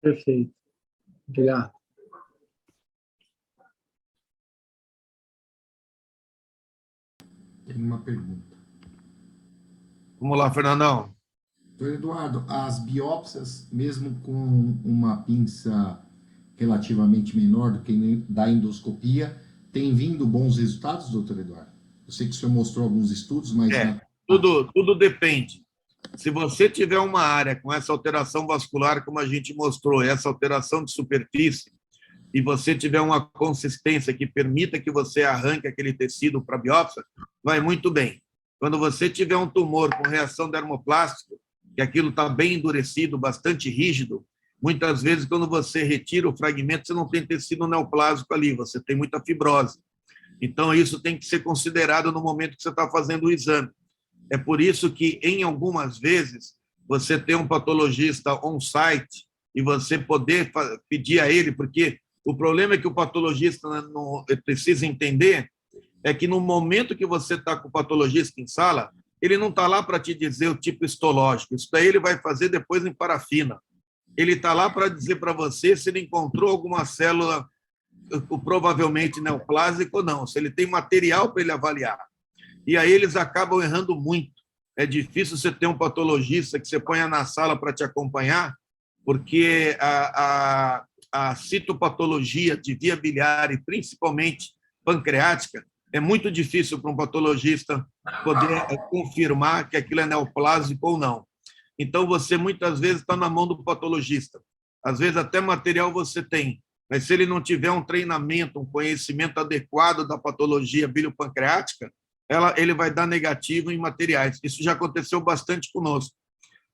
Perfeito. Obrigado. Tem uma pergunta. Vamos lá, Fernandão. Doutor Eduardo, as biópsias, mesmo com uma pinça relativamente menor do que da endoscopia, têm vindo bons resultados, doutor Eduardo? Eu sei que o senhor mostrou alguns estudos, mas... Tudo depende. Se você tiver uma área com essa alteração vascular, como a gente mostrou, essa alteração de superfície, e você tiver uma consistência que permita que você arranque aquele tecido para biópsia, vai muito bem. Quando você tiver um tumor com reação dermoplástica, que aquilo está bem endurecido, bastante rígido, muitas vezes, quando você retira o fragmento, você não tem tecido neoplásico ali, você tem muita fibrose. Então, isso tem que ser considerado no momento que você está fazendo o exame. É por isso que, em algumas vezes, você tem um patologista on-site e você poder pedir a ele, porque o problema é que o patologista não precisa entender é que no momento que você está com o patologista em sala, ele não está lá para te dizer o tipo histológico, isso daí ele vai fazer depois em parafina. Ele está lá para dizer para você se ele encontrou alguma célula provavelmente neoplásica ou não, se ele tem material para ele avaliar. E aí eles acabam errando muito. É difícil você ter um patologista que você ponha na sala para te acompanhar, porque a citopatologia de via biliar, e principalmente pancreática, é muito difícil para um patologista poder confirmar que aquilo é neoplásico ou não. Então, você muitas vezes está na mão do patologista. Às vezes até material você tem, mas se ele não tiver um treinamento, um conhecimento adequado da patologia biliopancreática, ele vai dar negativo em materiais. Isso já aconteceu bastante conosco.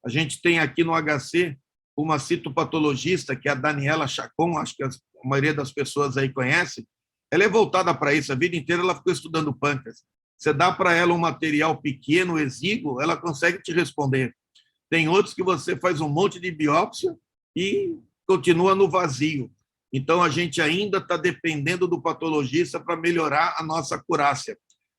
A gente tem aqui no HC uma citopatologista, que é a Daniela Chacon, acho que a maioria das pessoas aí conhece. Ela é voltada para isso, a vida inteira ela ficou estudando pâncreas. Você dá para ela um material pequeno, exíguo, ela consegue te responder. Tem outros que você faz um monte de biópsia e continua no vazio. Então, a gente ainda está dependendo do patologista para melhorar a nossa acurácia.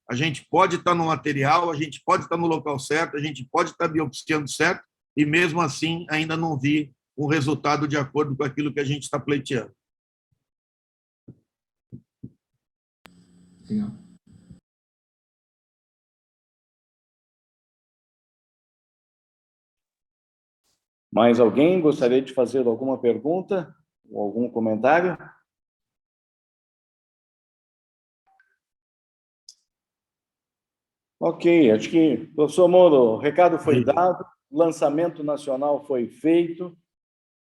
A gente pode estar no material, a gente pode estar no local certo, a gente pode estar biopsiando certo, e mesmo assim ainda não vi um resultado de acordo com aquilo que a gente está pleiteando. Legal. Mais alguém gostaria de fazer alguma pergunta ou algum comentário? Ok, acho que, professor Moro, o recado foi dado. lançamento nacional foi feito.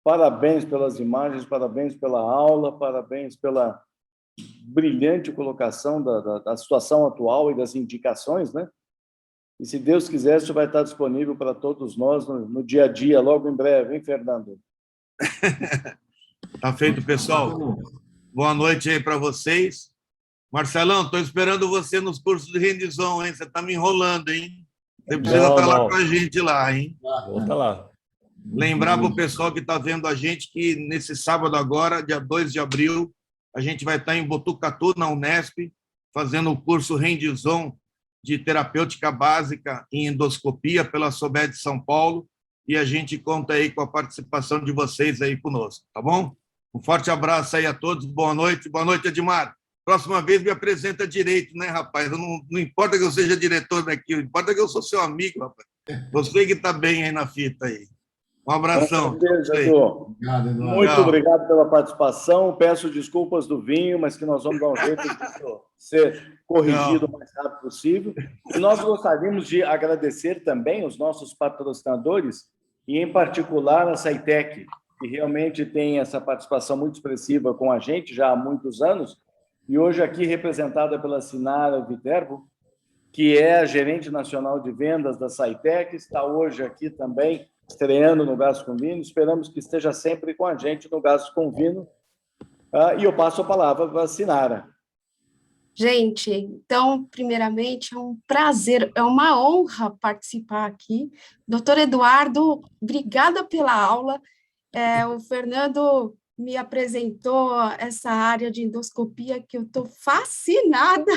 Parabéns pelas imagens, parabéns pela aula, parabéns pela brilhante colocação da situação atual e das indicações, né? E, se Deus quiser, isso vai estar disponível para todos nós no dia a dia, logo em breve, hein, Fernando? Tá feito, pessoal. Boa noite aí para vocês. Marcelão, estou esperando você nos cursos de rendição, hein? Você está me enrolando, hein? Você precisa estar lá com a gente lá, hein? Volta lá. Lembrar para o pessoal que está vendo a gente que nesse sábado agora, dia 2 de abril, a gente vai estar em Botucatu, na Unesp, fazendo o curso Rendizon de terapêutica básica em endoscopia pela SOBED de São Paulo, e a gente conta aí com a participação de vocês aí conosco, tá bom? Um forte abraço aí a todos, boa noite, Edmar. Próxima vez me apresenta direito, né, rapaz? Não importa que eu seja diretor daqui, importa que eu sou seu amigo, rapaz. Você que está bem aí na fita aí. Um abração. Muito obrigado pela participação. Peço desculpas do vinho, mas que nós vamos dar um jeito de ser corrigido o mais rápido possível. E nós gostaríamos de agradecer também os nossos patrocinadores, e, em particular, a SciTech, que realmente tem essa participação muito expressiva com a gente já há muitos anos, e hoje aqui representada pela Sinara Viterbo, que é a gerente nacional de vendas da SciTech, está hoje aqui também estreando no Gastos com Vino. Esperamos que esteja sempre com a gente no Gastos com Vino. E eu passo a palavra para a Sinara. Gente, então, primeiramente, é um prazer, é uma honra participar aqui. Doutor Eduardo, obrigada pela aula. O Fernando me apresentou essa área de endoscopia que eu estou fascinada.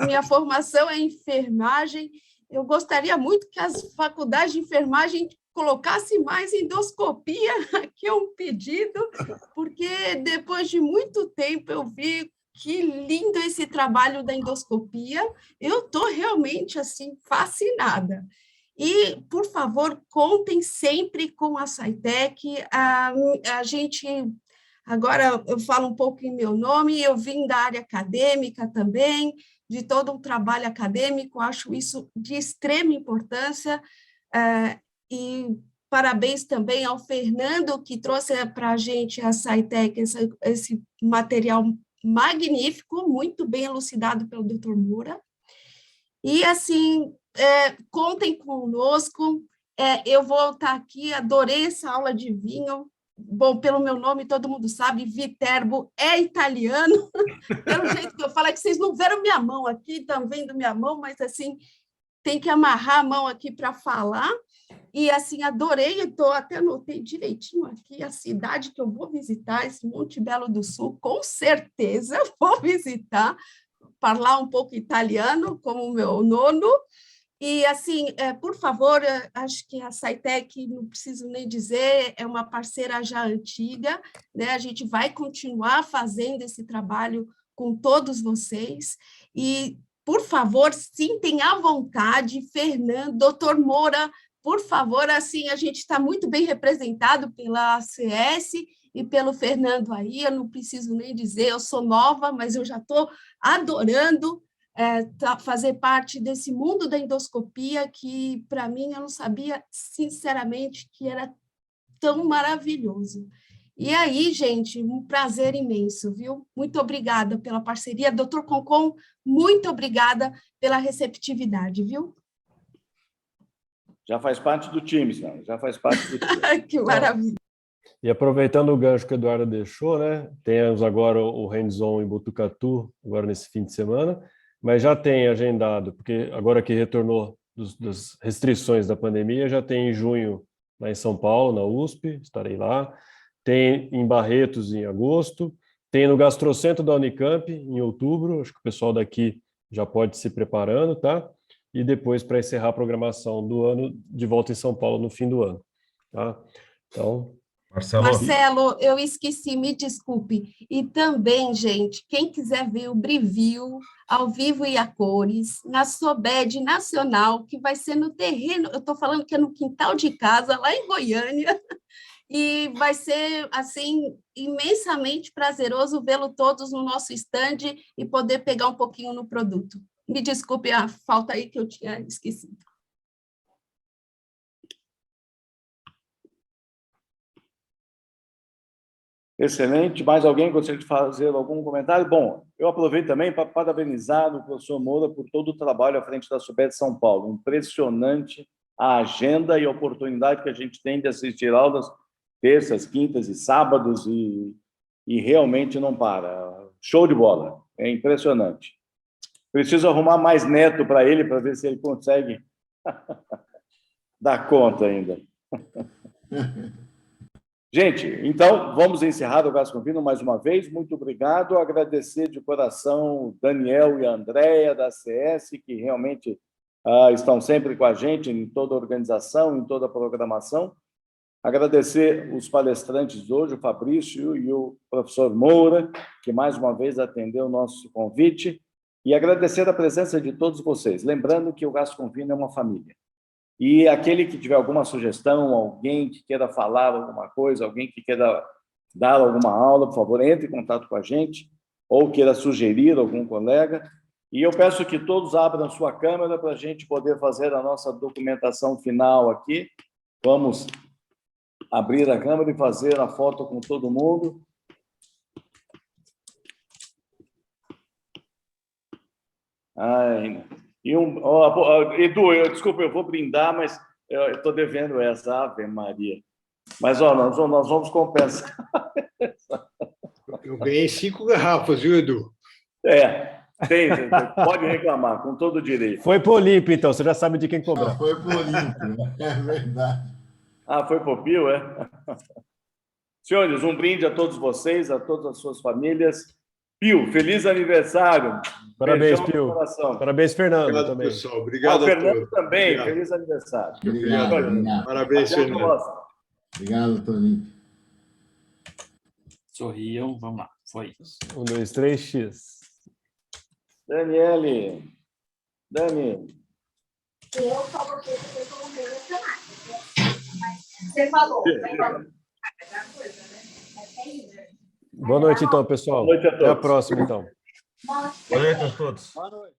Minha formação é enfermagem. Eu gostaria muito que as faculdades de enfermagem colocassem mais endoscopia, aqui é um pedido, porque depois de muito tempo eu vi que lindo esse trabalho da endoscopia. Eu estou realmente assim fascinada. E, por favor, contem sempre com a SciTech. A gente, agora eu falo um pouco em meu nome, eu vim da área acadêmica também, de todo um trabalho acadêmico, acho isso de extrema importância, e parabéns também ao Fernando, que trouxe para a gente a SciTech, esse material magnífico, muito bem elucidado pelo Dr. Moura. E, assim, contem conosco, eu vou estar aqui, adorei essa aula de vinho. Bom, pelo meu nome, todo mundo sabe, Viterbo é italiano, pelo jeito que eu falo, é que vocês não viram minha mão aqui, estão vendo minha mão, mas, assim, tem que amarrar a mão aqui para falar. E, assim, adorei, até anotei direitinho aqui a cidade que eu vou visitar, esse Monte Belo do Sul, com certeza vou visitar, falar um pouco italiano, como o meu nono. E, assim, por favor, acho que a SciTech, não preciso nem dizer, é uma parceira já antiga, né? A gente vai continuar fazendo esse trabalho com todos vocês. E, por favor, sintam à vontade, Fernando, doutor Moura, por favor, assim, a gente está muito bem representado pela ACS e pelo Fernando aí, eu não preciso nem dizer, eu sou nova, mas eu já estou adorando fazer parte desse mundo da endoscopia que, para mim, eu não sabia, sinceramente, que era tão maravilhoso. E aí, gente, um prazer imenso, viu? Muito obrigada pela parceria. Dr. Concon, muito obrigada pela receptividade, viu? Já faz parte do time, senhora. Já faz parte do time. Que maravilha. E aproveitando o gancho que o Eduardo deixou, né? Temos agora o hands-on em Botucatu, agora nesse fim de semana, mas já tem agendado, porque agora que retornou das restrições da pandemia, já tem em junho lá em São Paulo, na USP, estarei lá. Tem em Barretos em agosto, tem no Gastrocentro da Unicamp em outubro, acho que o pessoal daqui já pode se preparando, tá? E depois para encerrar a programação do ano, de volta em São Paulo no fim do ano, tá? Então... Marcelo, eu esqueci, me desculpe. E também, gente, quem quiser ver o Brivio ao vivo e a cores, na SOBED Nacional, que vai ser no terreno, eu estou falando que é no quintal de casa, lá em Goiânia, e vai ser, assim, imensamente prazeroso vê-lo todos no nosso stand e poder pegar um pouquinho no produto. Me desculpe a falta aí que eu tinha esquecido. Excelente. Mais alguém gostaria de fazer algum comentário? Bom, eu aproveito também para parabenizar o professor Moura por todo o trabalho à frente da SUBET São Paulo. Impressionante a agenda e a oportunidade que a gente tem de assistir aulas terças, quintas e sábados e realmente não para. Show de bola. É impressionante. Preciso arrumar mais neto para ele, para ver se ele consegue dar conta ainda. Gente, então, vamos encerrar o Gás Convino mais uma vez. Muito obrigado. Agradecer de coração o Daniel e a Andréia, da CS, que realmente estão sempre com a gente em toda a organização, em toda a programação. Agradecer os palestrantes hoje, o Fabrício e o professor Moura, que mais uma vez atendeu o nosso convite, e agradecer a presença de todos vocês. Lembrando que o Gás Convino é uma família. E aquele que tiver alguma sugestão, alguém que queira falar alguma coisa, alguém que queira dar alguma aula, por favor, entre em contato com a gente, ou queira sugerir algum colega. E eu peço que todos abram sua câmera para a gente poder fazer a nossa documentação final aqui. Vamos abrir a câmera e fazer a foto com todo mundo. Ai, Edu, desculpa, eu vou brindar, mas eu estou devendo essa, Ave Maria. Mas, nós vamos compensar. Eu ganhei 5 garrafas, viu, Edu? Pode reclamar, com todo o direito. Foi pro Olímpio, então, você já sabe de quem cobrar. Foi pro Olímpio, é verdade. Foi pro Pio, é? Senhores, um brinde a todos vocês, a todas as suas famílias. Pio, feliz aniversário. Parabéns, Pio. Parabéns, Fernando. Obrigado, também. pessoal. Obrigado ao Fernando todos. também, Obrigado. Feliz aniversário. Obrigado. Parabéns, Fernando. Obrigado, Toninho. Sorriam, vamos lá. Foi. 1, 2, 3, X. Dani. Eu falo que eu estou bem emocionada. Você falou. Boa noite, então, pessoal. Boa noite a todos. Até a próxima, então. Boa noite a todos. Boa noite.